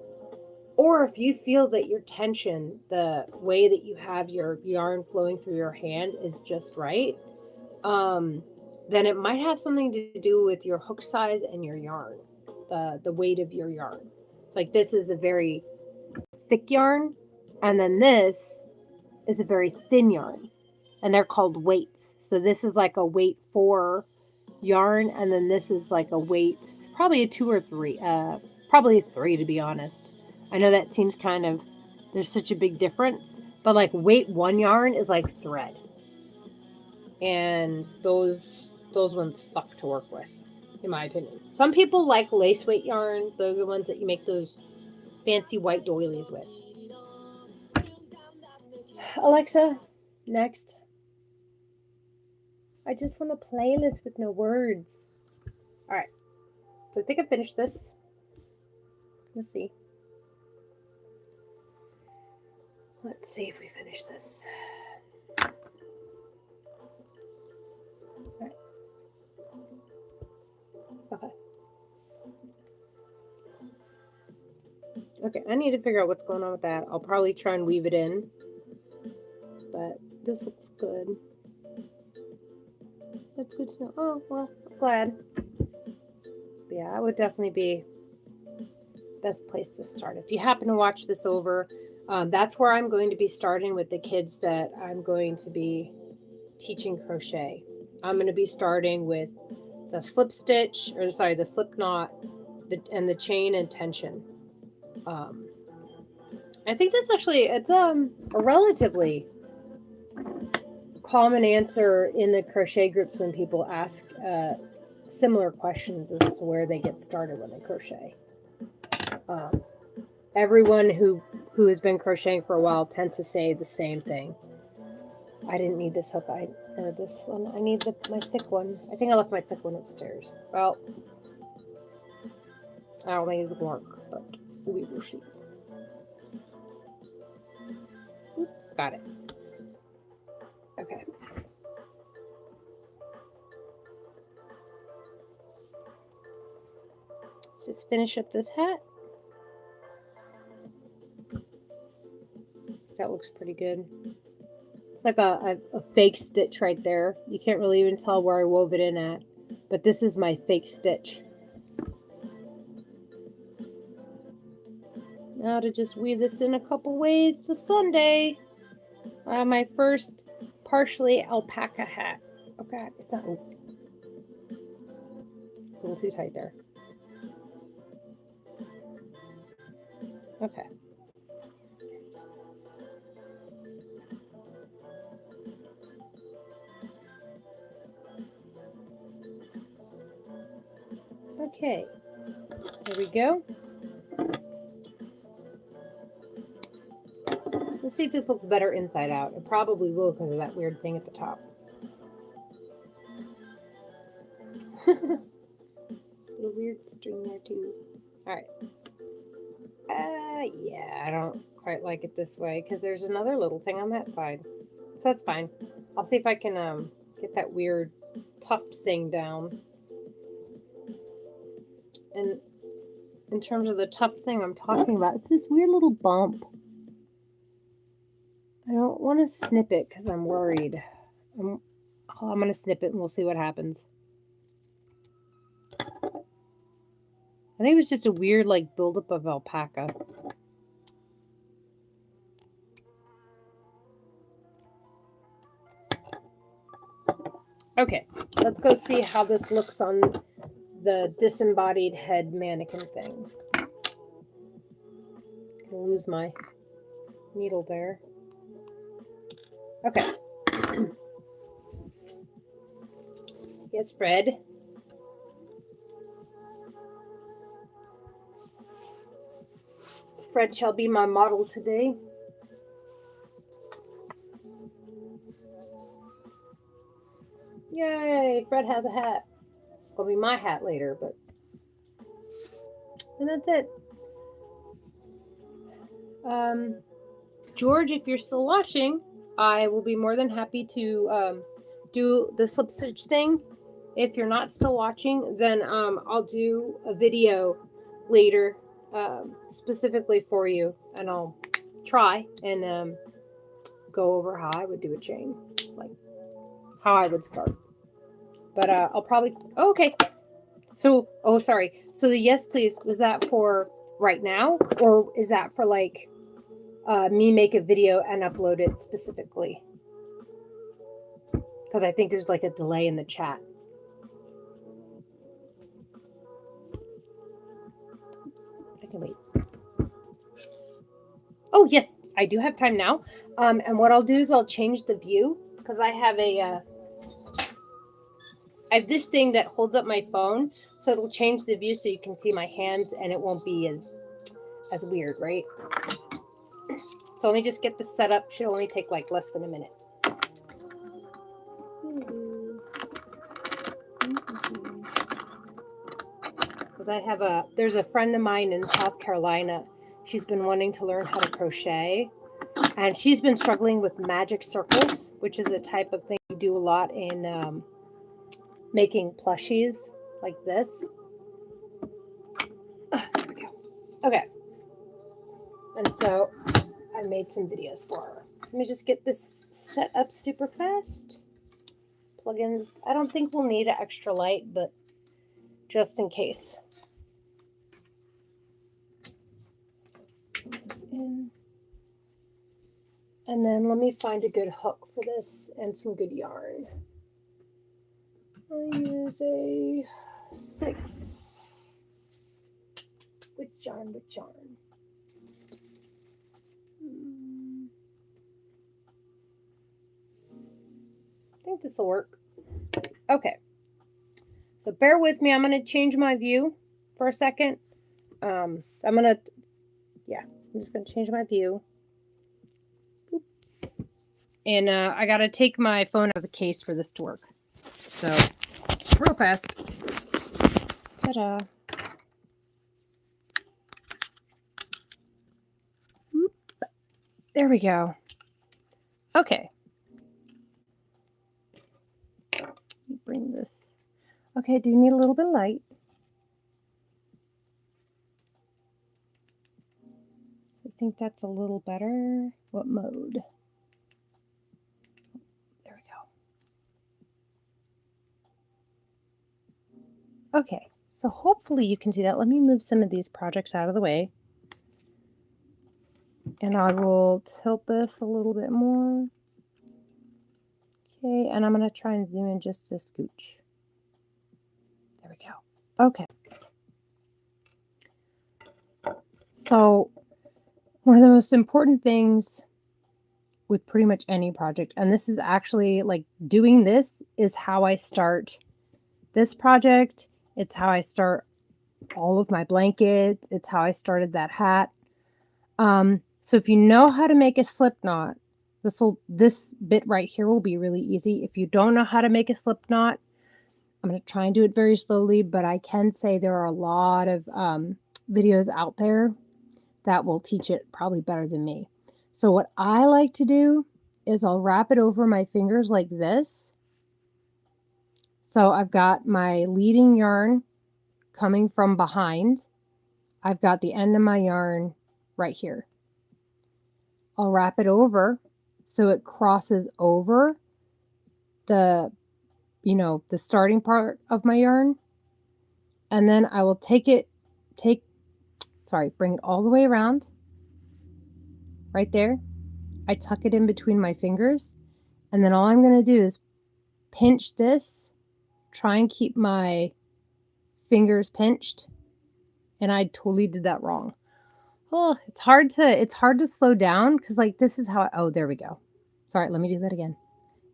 Or if you feel that your tension, the way that you have your yarn flowing through your hand is just right, then it might have something to do with your hook size and your yarn, the weight of your yarn. It's like this is a very thick yarn, and then this is a very thin yarn, and they're called weights. So this is like a weight 4 yarn, and then this is like a weight, probably a 2 or 3, probably a 3 to be honest. I know that seems kind of, there's such a big difference, but like weight 1 yarn is like thread, and those ones suck to work with, in my opinion. Some people like lace weight yarn. Those are the ones that you make those fancy white doilies with. Alexa, next. I just want a playlist with no words. All right. So I think I finished this. Let's see. Let's see if we finish this. All right. Okay. Okay, I need to figure out what's going on with that. I'll probably try and weave it in. But this looks good. That's good to know. Oh, well, I'm glad. But yeah, that would definitely be the best place to start. If you happen to watch this over, that's where I'm going to be starting with the kids that I'm going to be teaching crochet. I'm going to be starting with the slip stitch, or sorry, the slip knot, and the chain and tension. I think that's actually, it's a relatively common answer in the crochet groups when people ask similar questions as to where they get started when they crochet. Everyone who has been crocheting for a while tends to say the same thing. I didn't need this hook, or this one. I need my thick one. I think I left my thick one upstairs. Well, I don't think it's gonna work, but we will see. Oop, got it. Okay. Let's just finish up this hat. That looks pretty good. It's like a fake stitch right there. You can't really even tell where I wove it in at, but this is my fake stitch. Now to just weave this in a couple ways to Sunday. My first partially alpaca hat. God, it's not open. A little too tight there. Okay. Okay, there we go. Let's see if this looks better inside out. It probably will because of that weird thing at the top. The weird string there too. All right. Yeah, I don't quite like it this way because there's another little thing on that side. So that's fine. I'll see if I can get that weird tuft thing down. And in terms of the tuft thing I'm talking about, it's this weird little bump. I don't want to snip it because I'm worried. I'm going to snip it and we'll see what happens. I think it was just a weird like buildup of alpaca. Okay, let's go see how this looks on the disembodied head mannequin thing. I'll lose my needle there. Okay. Yes, Fred. Fred shall be my model today. Yay, Fred has a hat. It's going to be my hat later, but... And that's it. George, if you're still watching, I will be more than happy to do the slip stitch thing. If you're not still watching, then I'll do a video later specifically for you, and I'll try and go over how I would do a chain, like how I would start. But I'll probably... Oh, okay. So, oh, sorry. So the yes, please, was that for right now? Or is that for like me make a video and upload it specifically? Because I think there's like a delay in the chat. Oops, I can wait. Oh, yes, I do have time now. And what I'll do is I'll change the view because I have I have this thing that holds up my phone, so it'll change the view so you can see my hands and it won't be as weird, right? So let me just get this set up. Should only take like less than a minute. Because I have there's a friend of mine in South Carolina. She's been wanting to learn how to crochet, and she's been struggling with magic circles, which is a type of thing you do a lot in making plushies like this. There we go. Okay. And so I made some videos for her. Let me just get this set up super fast. Plug in. I don't think we'll need an extra light, but just in case. Put this in. And then let me find a good hook for this and some good yarn. I use a 6. Which yarn? I think this will work. Okay. So bear with me. I'm going to change my view for a second. I'm just going to change my view. Boop. And I got to take my phone as a case for this to work. So, real fast. Ta-da. There we go. Okay. Let me bring this. Okay, I do need a little bit of light. So I think that's a little better. What mode? There we go. Okay, so hopefully you can see that. Let me move some of these projects out of the way. And I will tilt this a little bit more. Okay, and I'm going to try and zoom in just a scooch. There we go. Okay. So one of the most important things with pretty much any project, and this is actually like doing this is how I start this project. It's how I start all of my blankets. It's how I started that hat. So if you know how to make a slip knot, this bit right here will be really easy. If you don't know how to make a slip knot, I'm going to try and do it very slowly, but I can say there are a lot of videos out there that will teach it probably better than me. So what I like to do is I'll wrap it over my fingers like this. So I've got my leading yarn coming from behind. I've got the end of my yarn right here. I'll wrap it over so it crosses over the, the starting part of my yarn. And then I will bring it all the way around right there. I tuck it in between my fingers. And then all I'm going to do is pinch this, try and keep my fingers pinched. And I totally did that wrong. Oh, it's hard to slow down because like this is how oh, there we go. Sorry, let me do that again.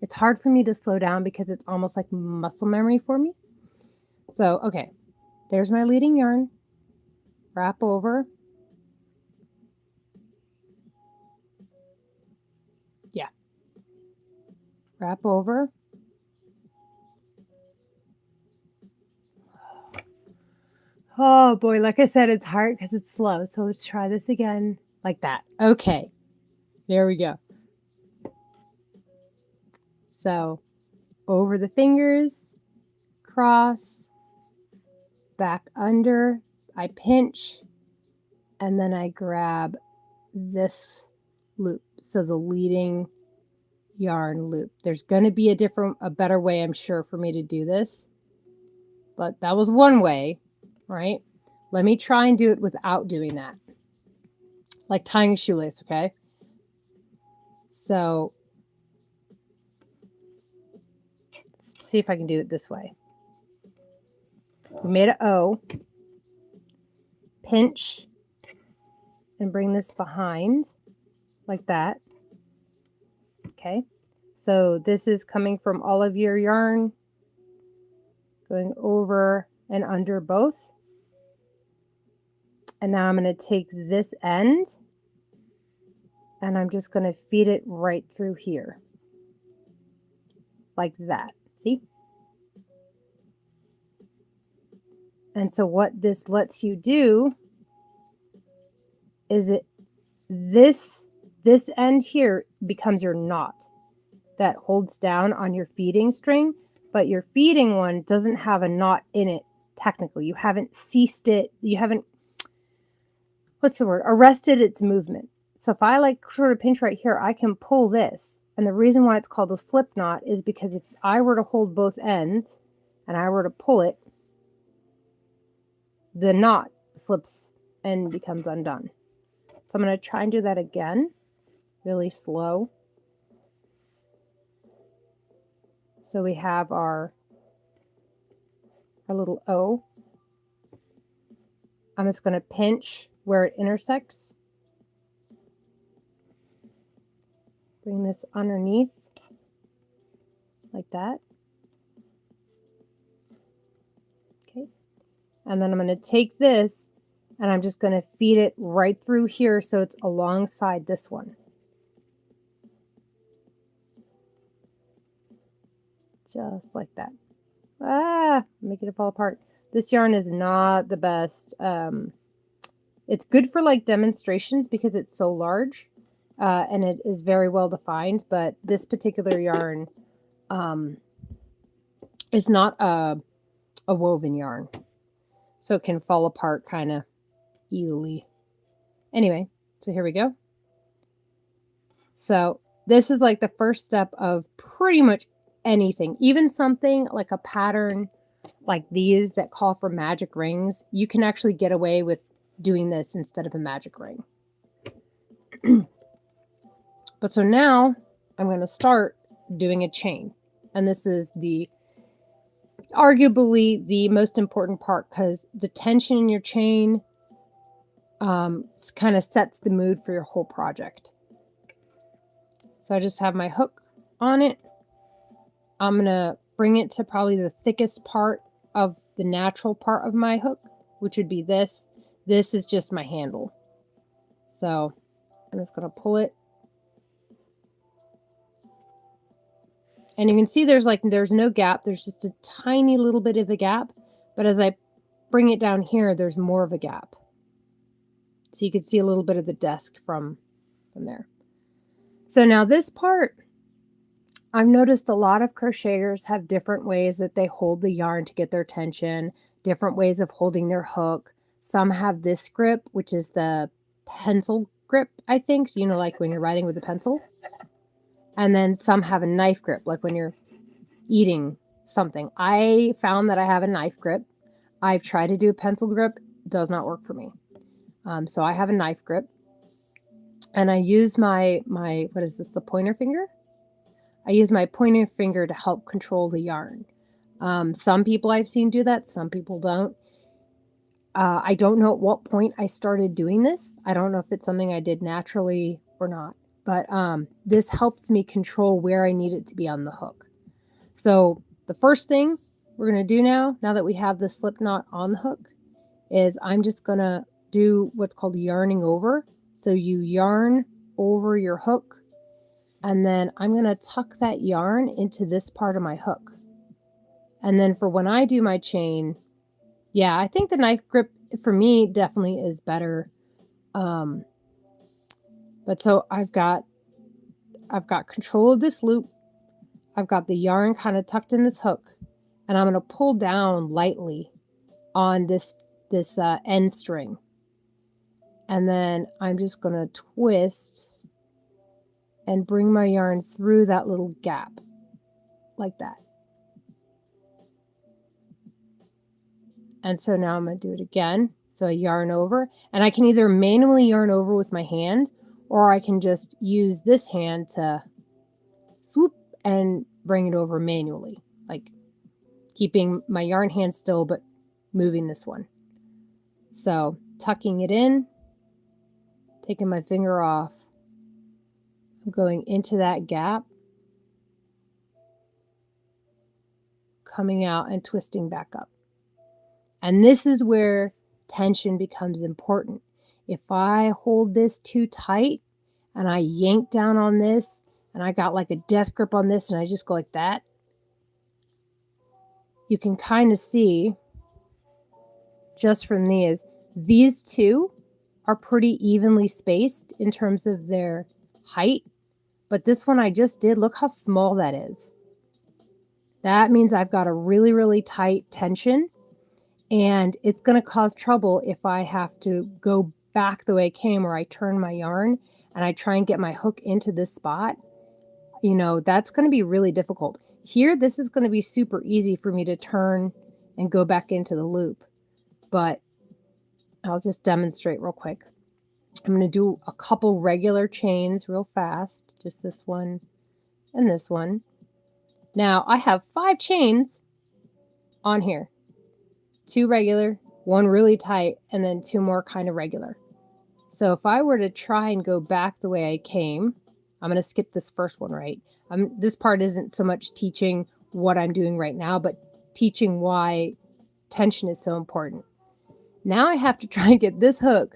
It's hard for me to slow down because it's almost like muscle memory for me. So, okay, there's my leading yarn. Wrap over. Yeah. Wrap over. Oh boy, like I said, it's hard because it's slow. So let's try this again like that. Okay, there we go. So over the fingers, cross, back under, I pinch, and then I grab this loop. So the leading yarn loop. There's going to be a better way, I'm sure, for me to do this. But that was one way, right? Let me try and do it without doing that. Like tying a shoelace, okay? So let's see if I can do it this way. We made an O. Pinch and bring this behind like that. Okay. So this is coming from all of your yarn, going over and under both. And now I'm going to take this end and I'm just going to feed it right through here. Like that. See? And so what this lets you do is this end here becomes your knot that holds down on your feeding string, but your feeding one doesn't have a knot in it technically. You haven't ceased it. You haven't, arrested its movement. So if I like sort of pinch right here, I can pull this. And the reason why it's called a slip knot is because if I were to hold both ends and I were to pull it, the knot slips and becomes undone. So I'm going to try and do that again, really slow. So we have our little O. I'm just going to pinch where it intersects. Bring this underneath like that. Okay. And then I'm going to take this and I'm just going to feed it right through here so it's alongside this one. Just like that. Making it fall apart. This yarn is not the best. It's good for like demonstrations because it's so large and it is very well defined, but this particular yarn is not a woven yarn. So it can fall apart kind of easily. Anyway, so here we go. So this is like the first step of pretty much anything, even something like a pattern like these that call for magic rings. You can actually get away with doing this instead of a magic ring. But so now I'm going to start doing a chain. And this is arguably the most important part, because the tension in your chain kind of sets the mood for your whole project. So I just have my hook on it. I'm going to bring it to probably the thickest part of the natural part of my hook, which would be this. This is just my handle. So I'm just going to pull it. And you can see there's no gap. There's just a tiny little bit of a gap. But as I bring it down here, there's more of a gap. So you can see a little bit of the desk from there. So now this part, I've noticed a lot of crocheters have different ways that they hold the yarn to get their tension, different ways of holding their hook. Some have this grip, which is the pencil grip, I think. So, like when you're writing with a pencil. And then some have a knife grip, like when you're eating something. I found that I have a knife grip. I've tried to do a pencil grip. It does not work for me. So I have a knife grip. And I use my what is this, the pointer finger? I use my pointer finger to help control the yarn. Some people I've seen do that. Some people don't. I don't know at what point I started doing this. I don't know if it's something I did naturally or not. But this helps me control where I need it to be on the hook. So the first thing we're going to do now that we have the slip knot on the hook, is I'm just going to do what's called yarning over. So you yarn over your hook, and then I'm going to tuck that yarn into this part of my hook. And then for when I do my chain, yeah, I think the knife grip for me definitely is better. But so I've got control of this loop. I've got the yarn kind of tucked in this hook, and I'm going to pull down lightly on this end string. And then I'm just going to twist and bring my yarn through that little gap like that. And so now I'm going to do it again. So I yarn over, and I can either manually yarn over with my hand, or I can just use this hand to swoop and bring it over manually, like keeping my yarn hand still, but moving this one. So tucking it in, taking my finger off, I'm going into that gap, coming out and twisting back up. And this is where tension becomes important. If I hold this too tight and I yank down on this, and I got like a death grip on this, and I just go like that, you can kind of see just from these two are pretty evenly spaced in terms of their height. But this one I just did, look how small that is. That means I've got a really, really tight tension, and it's going to cause trouble if I have to go back the way I came, or I turn my yarn and I try and get my hook into this spot. That's going to be really difficult. Here, this is going to be super easy for me to turn and go back into the loop. But I'll just demonstrate real quick. I'm going to do a couple regular chains real fast. Just this one and this one. Now, I have 5 chains on here. 2 regular, 1 really tight, and then 2 more kind of regular. So if I were to try and go back the way I came, I'm going to skip this first one, right? This part isn't so much teaching what I'm doing right now, but teaching why tension is so important. Now I have to try and get this hook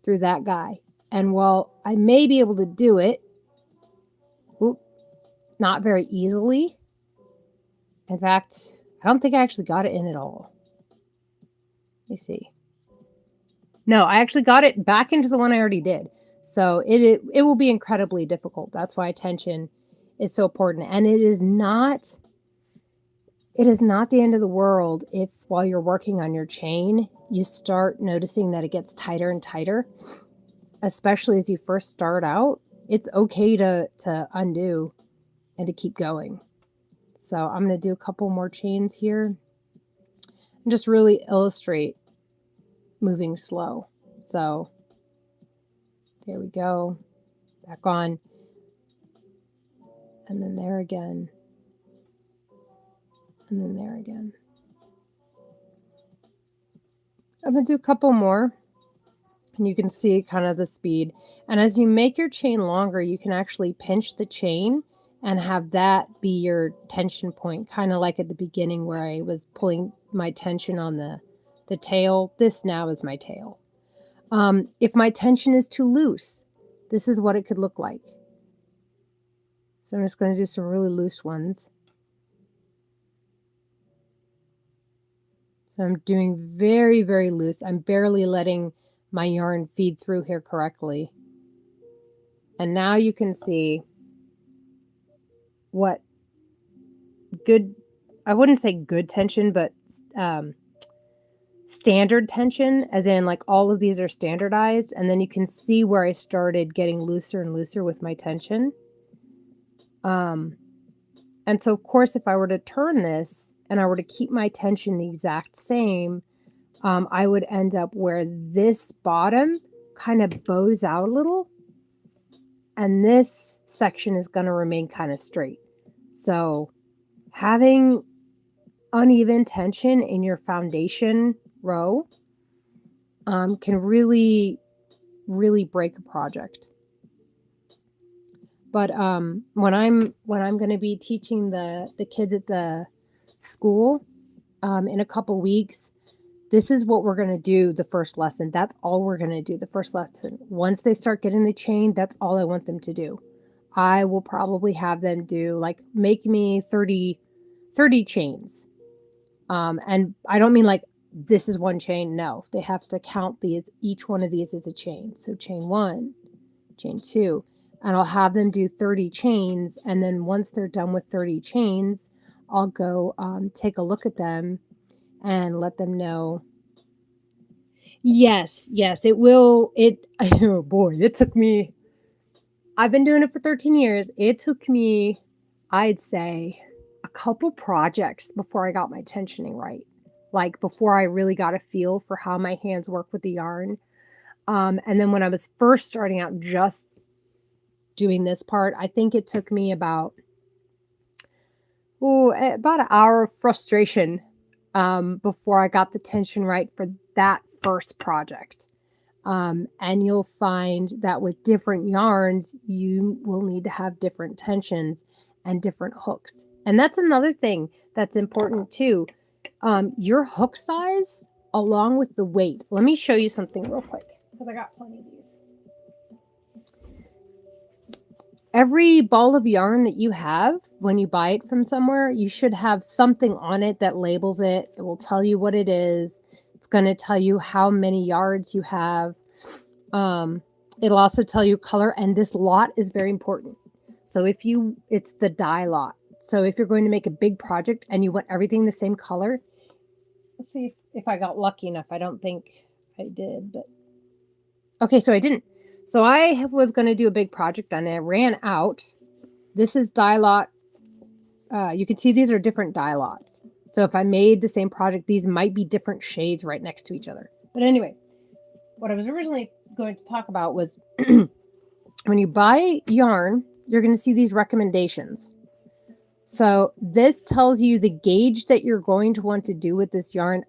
through that guy. And while I may be able to do it, not very easily. In fact, I don't think I actually got it in at all. Let me see. No, I actually got it back into the one I already did. So it will be incredibly difficult. That's why tension is so important. And it is not the end of the world if while you're working on your chain, you start noticing that it gets tighter and tighter, especially as you first start out. It's okay to undo and to keep going. So I'm going to do a couple more chains here and just really illustrate moving slow. So there we go. Back on. And then there again. and then there again. I'm going to do a couple more, and you can see kind of the speed. And as you make your chain longer, you can actually pinch the chain and have that be your tension point, kind of like at the beginning where I was pulling my tension on the tail. This now is my tail. If my tension is too loose, this is what it could look like. So I'm just going to do some really loose ones. So I'm doing very, very loose. I'm barely letting my yarn feed through here correctly. And now you can see what good, I wouldn't say good tension, but standard tension, as in like all of these are standardized. And then you can see where I started getting looser and looser with my tension. And so of course, if I were to turn this and I were to keep my tension the exact same, I would end up where this bottom kind of bows out a little, and this section is going to remain kind of straight. So having uneven tension in your foundation row can really, really break a project. But when I'm going to be teaching the kids at the school in a couple weeks, this is what we're going to do the first lesson. That's all we're going to do the first lesson. Once they start getting the chain, that's all I want them to do. I will probably have them do like make me 30 chains. And I don't mean like this is one chain. No, they have to count these. Each one of these is a chain. So chain 1, chain 2. And I'll have them do 30 chains. And then once they're done with 30 chains, I'll go take a look at them and let them know. Yes, it will. Oh boy, it took me, I've been doing it for 13 years. It took me, I'd say, a couple projects before I got my tensioning right. Like before I really got a feel for how my hands work with the yarn. And then when I was first starting out just doing this part, I think it took me about an hour of frustration before I got the tension right for that first project. And you'll find that with different yarns, you will need to have different tensions and different hooks. And that's another thing that's important too. Your hook size along with the weight. Let me show you something real quick because I got plenty of these. Every ball of yarn that you have, when you buy it from somewhere, you should have something on it that labels it. It will tell you what it is. It's going to tell you how many yards you have. It'll also tell you color, and this lot is very important. So it's the dye lot. So if you're going to make a big project and you want everything the same color, let's see if I got lucky enough. I don't think I did, but okay, so I didn't. So I was going to do a big project and I ran out. This is dye lot. You can see these are different dye lots. So if I made the same project, these might be different shades right next to each other. But anyway, what I was originally going to talk about was when you buy yarn, you're going to see these recommendations. So this tells you the gauge that you're going to want to do with this yarn.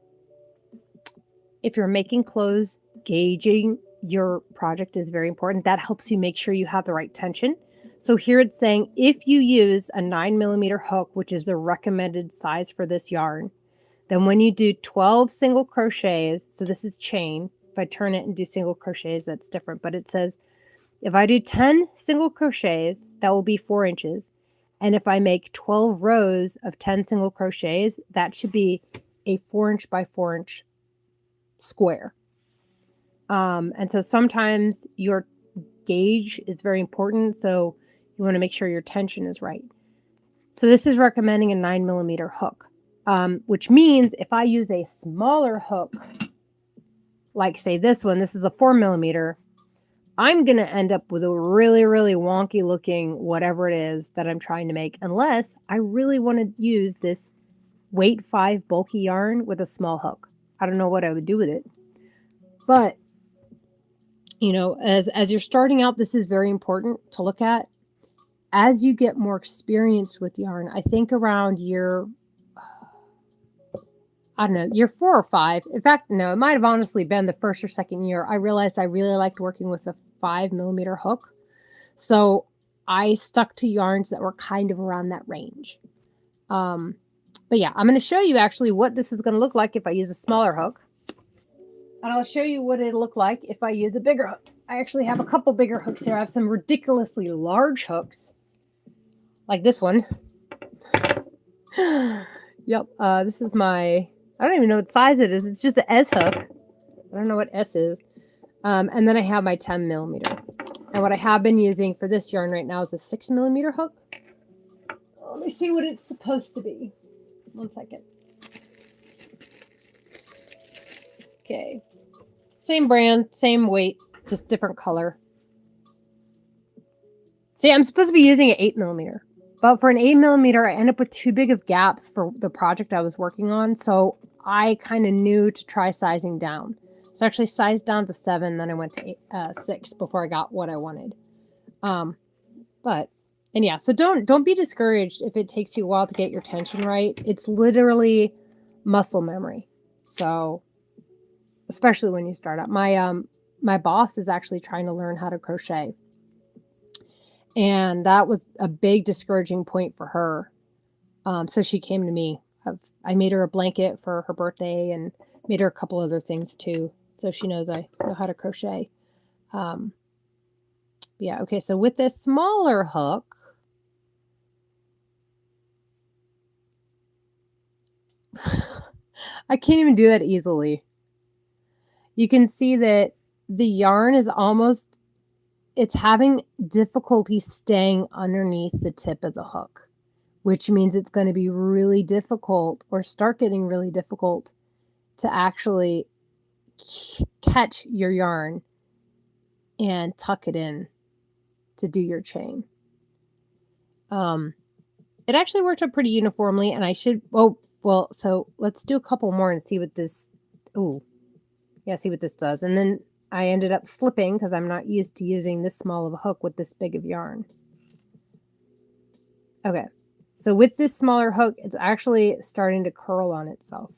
If you're making clothes, gauging your project is very important. That helps you make sure you have the right tension. So here it's saying if you use a 9mm hook, which is the recommended size for this yarn, then when you do 12 single crochets, so this is chain. If I turn it and do single crochets, that's different. But it says if I do 10 single crochets, that will be 4 inches. And if I make 12 rows of 10 single crochets, that should be a 4-inch by 4-inch square. And so sometimes your gauge is very important. So you want to make sure your tension is right. So this is recommending a 9mm hook, which means if I use a smaller hook, like say this one, this is a 4mm, I'm going to end up with a really, really wonky looking whatever it is that I'm trying to make, unless I really want to use this weight 5 bulky yarn with a small hook. I don't know what I would do with it. But, you know, as you're starting out, this is very important to look at. As you get more experience with yarn, I think around year I don't know, year 4 or 5. In fact, no, it might have honestly been the first or second year. I realized I really liked working with a 5 millimeter hook. So I stuck to yarns that were kind of around that range. But yeah, I'm going to show you actually what this is going to look like if I use a smaller hook. And I'll show you what it'll look like if I use a bigger hook. I actually have a couple bigger hooks here. I have some ridiculously large hooks, like this one. Yep, this is my, I don't even know what size it is. It's just an S hook. I don't know what S is. And then I have my 10 millimeter. And what I have been using for this yarn right now is a 6 millimeter hook. Let me see what it's supposed to be. 1 second. Okay. Same brand, same weight, just different color. See, I'm supposed to be using an 8 millimeter. But for an 8 millimeter, I end up with too big of gaps for the project I was working on. So I kind of knew to try sizing down. So I actually sized down to 7, then I went to 6 before I got what I wanted. And yeah, so don't be discouraged if it takes you a while to get your tension right. It's literally muscle memory. So especially when you start out. My boss is actually trying to learn how to crochet. And that was a big discouraging point for her. So she came to me. I made her a blanket for her birthday and made her a couple other things too. So she knows I know how to crochet. Yeah, okay, so with this smaller hook, I can't even do that easily. You can see that the yarn is almost, it's having difficulty staying underneath the tip of the hook, which means it's going to be really difficult or start getting really difficult to actually catch your yarn and tuck it in to do your chain. It actually worked out pretty uniformly, and I should, well, so let's do a couple more and see what this, see what this does. And then I ended up slipping because I'm not used to using this small of a hook with this big of yarn. Okay, so with this smaller hook, it's actually starting to curl on itself.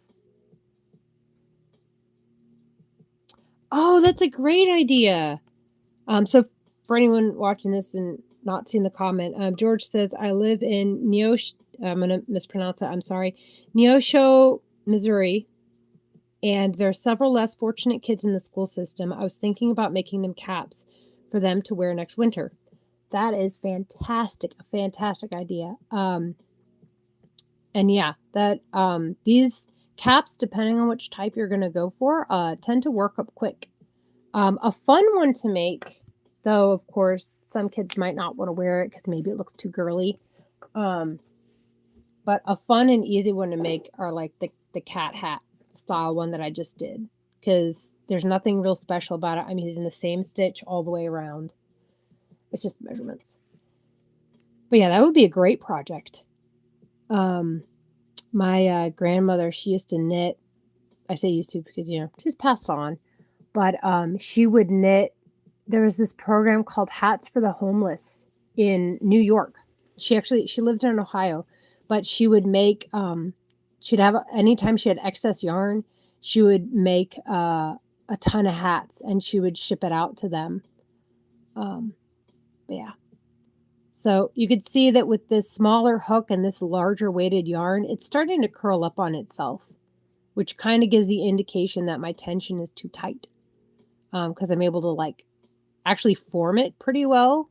Oh, that's a great idea. So for anyone watching this and not seeing the comment, George says, I live in I'm going to mispronounce it, I'm sorry, Neosho, Missouri, and there are several less fortunate kids in the school system. I was thinking about making them caps for them to wear next winter. That is fantastic, a fantastic idea. And yeah, that these caps, depending on which type you're going to go for, tend to work up quick. A fun one to make, though, of course, some kids might not want to wear it because maybe it looks too girly. But a fun and easy one to make are like the cat hat style one that I just did, because there's nothing real special about it. I'm using the same stitch all the way around. It's just measurements. But yeah, that would be a great project. My grandmother, she used to knit. I say used to because, she's passed on. But she would knit. There was this program called Hats for the Homeless in New York. She lived in Ohio, but she would make, anytime she had excess yarn, she would make a ton of hats and she would ship it out to them. Yeah. So you could see that with this smaller hook and this larger weighted yarn, it's starting to curl up on itself, which kind of gives the indication that my tension is too tight. Because I'm able to actually form it pretty well.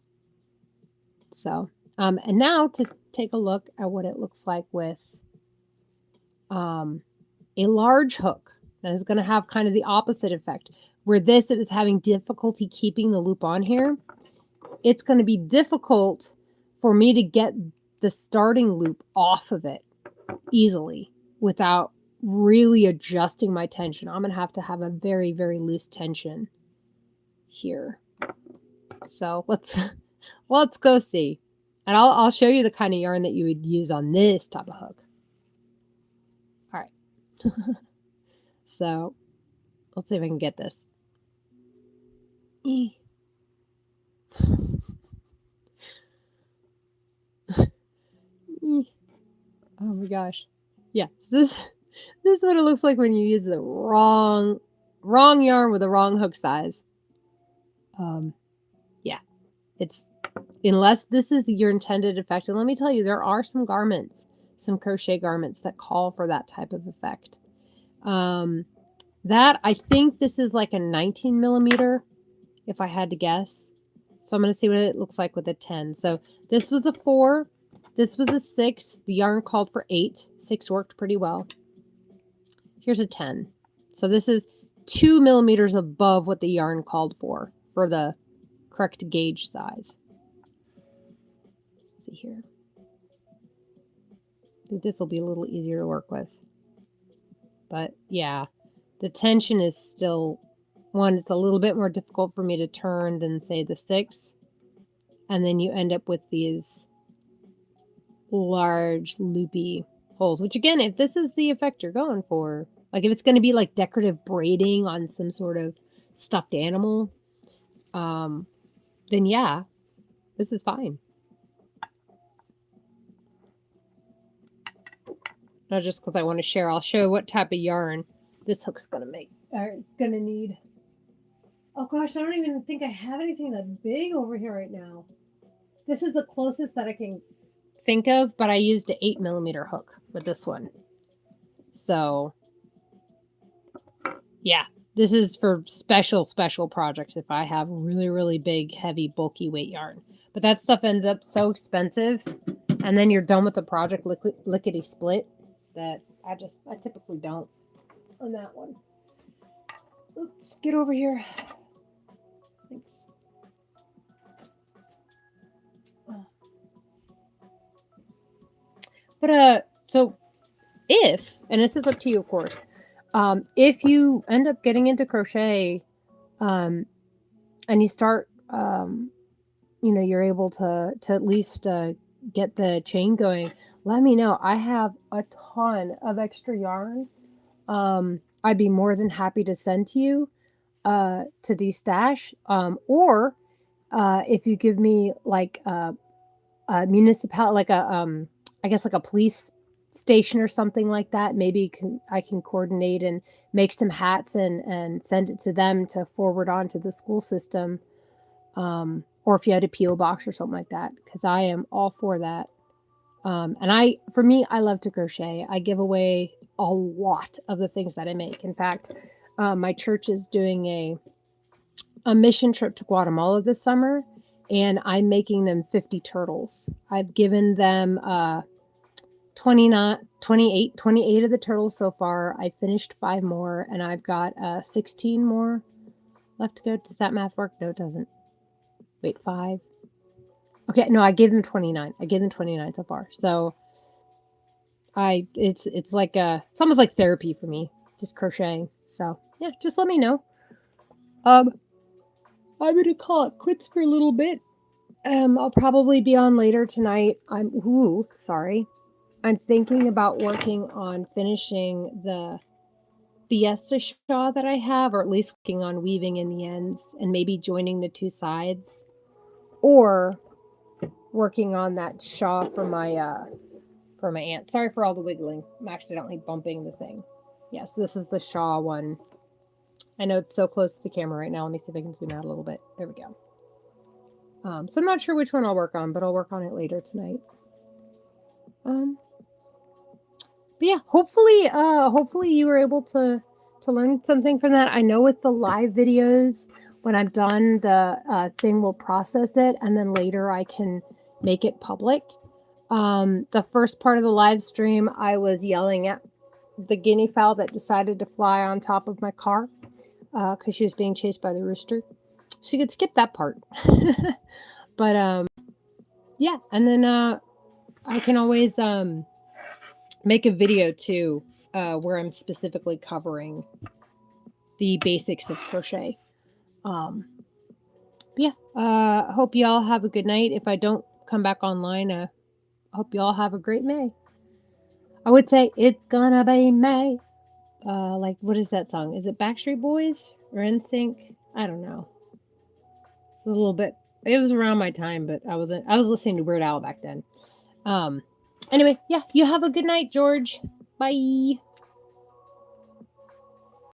So, and now to take a look at what it looks like with a large hook. That is going to have kind of the opposite effect. Where it was having difficulty keeping the loop on here. It's going to be difficult for me to get the starting loop off of it easily without really adjusting my tension. I'm going to have a very, very loose tension here. So let's go see. And I'll show you the kind of yarn that you would use on this type of hook. All right. So let's see if I can get this. Oh my gosh. Yeah, so This is what it looks like when you use the wrong yarn with the wrong hook size. Yeah, it's unless this is your intended effect. And let me tell you, there are some garments, some crochet garments that call for that type of effect. That I think this is like a 19 millimeter, if I had to guess. So I'm going to see what it looks like with a 10. So this was a 4. This was a 6. The yarn called for 8. 6 worked pretty well. Here's a 10. So this is 2 millimeters above what the yarn called for the correct gauge size. Let's see here. I think this will be a little easier to work with. But yeah, the tension is still one. It's a little bit more difficult for me to turn than, say, the 6. And then you end up with these large loopy holes, which again, if this is the effect you're going for, like if it's going to be like decorative braiding on some sort of stuffed animal, then yeah, this is fine. Not just because I want to share. I'll show what type of yarn this hook's going to make. Or going to need. Oh gosh, I don't even think I have anything that big over here right now. This is the closest that I can think of, but I used an 8 millimeter hook with this one. So yeah, this is for special projects if I have really, really big, heavy, bulky weight yarn. But that stuff ends up so expensive, and then you're done with the project lickety split that I typically don't on that one. Oops, get over here. Thanks. But so if, and this is up to you, of course, if you end up getting into crochet, and you start, you're able to at least get the chain going, let me know. I have a ton of extra yarn. I'd be more than happy to send to you to destash, or if you give me like a municipal, like a I guess like a police station or something like that, maybe I can coordinate and make some hats and send it to them to forward on to the school system, or if you had a PO box or something like that, because I am all for that. And for me, I love to crochet. I give away a lot of the things that I make. In fact, my church is doing a mission trip to Guatemala this summer, and I'm making them 50 turtles. I've given them 28 of the turtles so far. I finished 5 more, and I've got 16 more left to go. Does that math work? No, it doesn't. Wait, 5. Okay, no, I gave them 29. I gave them 29 so far. So it's like it's almost like therapy for me, just crocheting. So yeah, just let me know. I'm gonna call it quits for a little bit. I'll probably be on later tonight. I'm thinking about working on finishing the Fiesta shawl that I have, or at least working on weaving in the ends and maybe joining the 2 sides, or working on that shawl for my aunt. Sorry for all the wiggling. I'm accidentally bumping the thing. Yes, this is the shawl one. I know it's so close to the camera right now. Let me see if I can zoom out a little bit. There we go. So I'm not sure which one I'll work on, but I'll work on it later tonight. But yeah, hopefully you were able to learn something from that. I know with the live videos, when I'm done, the thing will process it, and then later I can make it public. The first part of the live stream, I was yelling at the guinea fowl that decided to fly on top of my car because she was being chased by the rooster. She could skip that part. But yeah, and then I can always make a video too where I'm specifically covering the basics of crochet. Yeah, hope y'all have a good night. If I don't come back online, I hope y'all have a great May. I would say it's gonna be May. Like, what is that song? Is it Backstreet Boys or NSYNC? I don't know. It's a little bit. It was around my time, but I was listening to Weird Al back then. Anyway, yeah, you have a good night, George. Bye.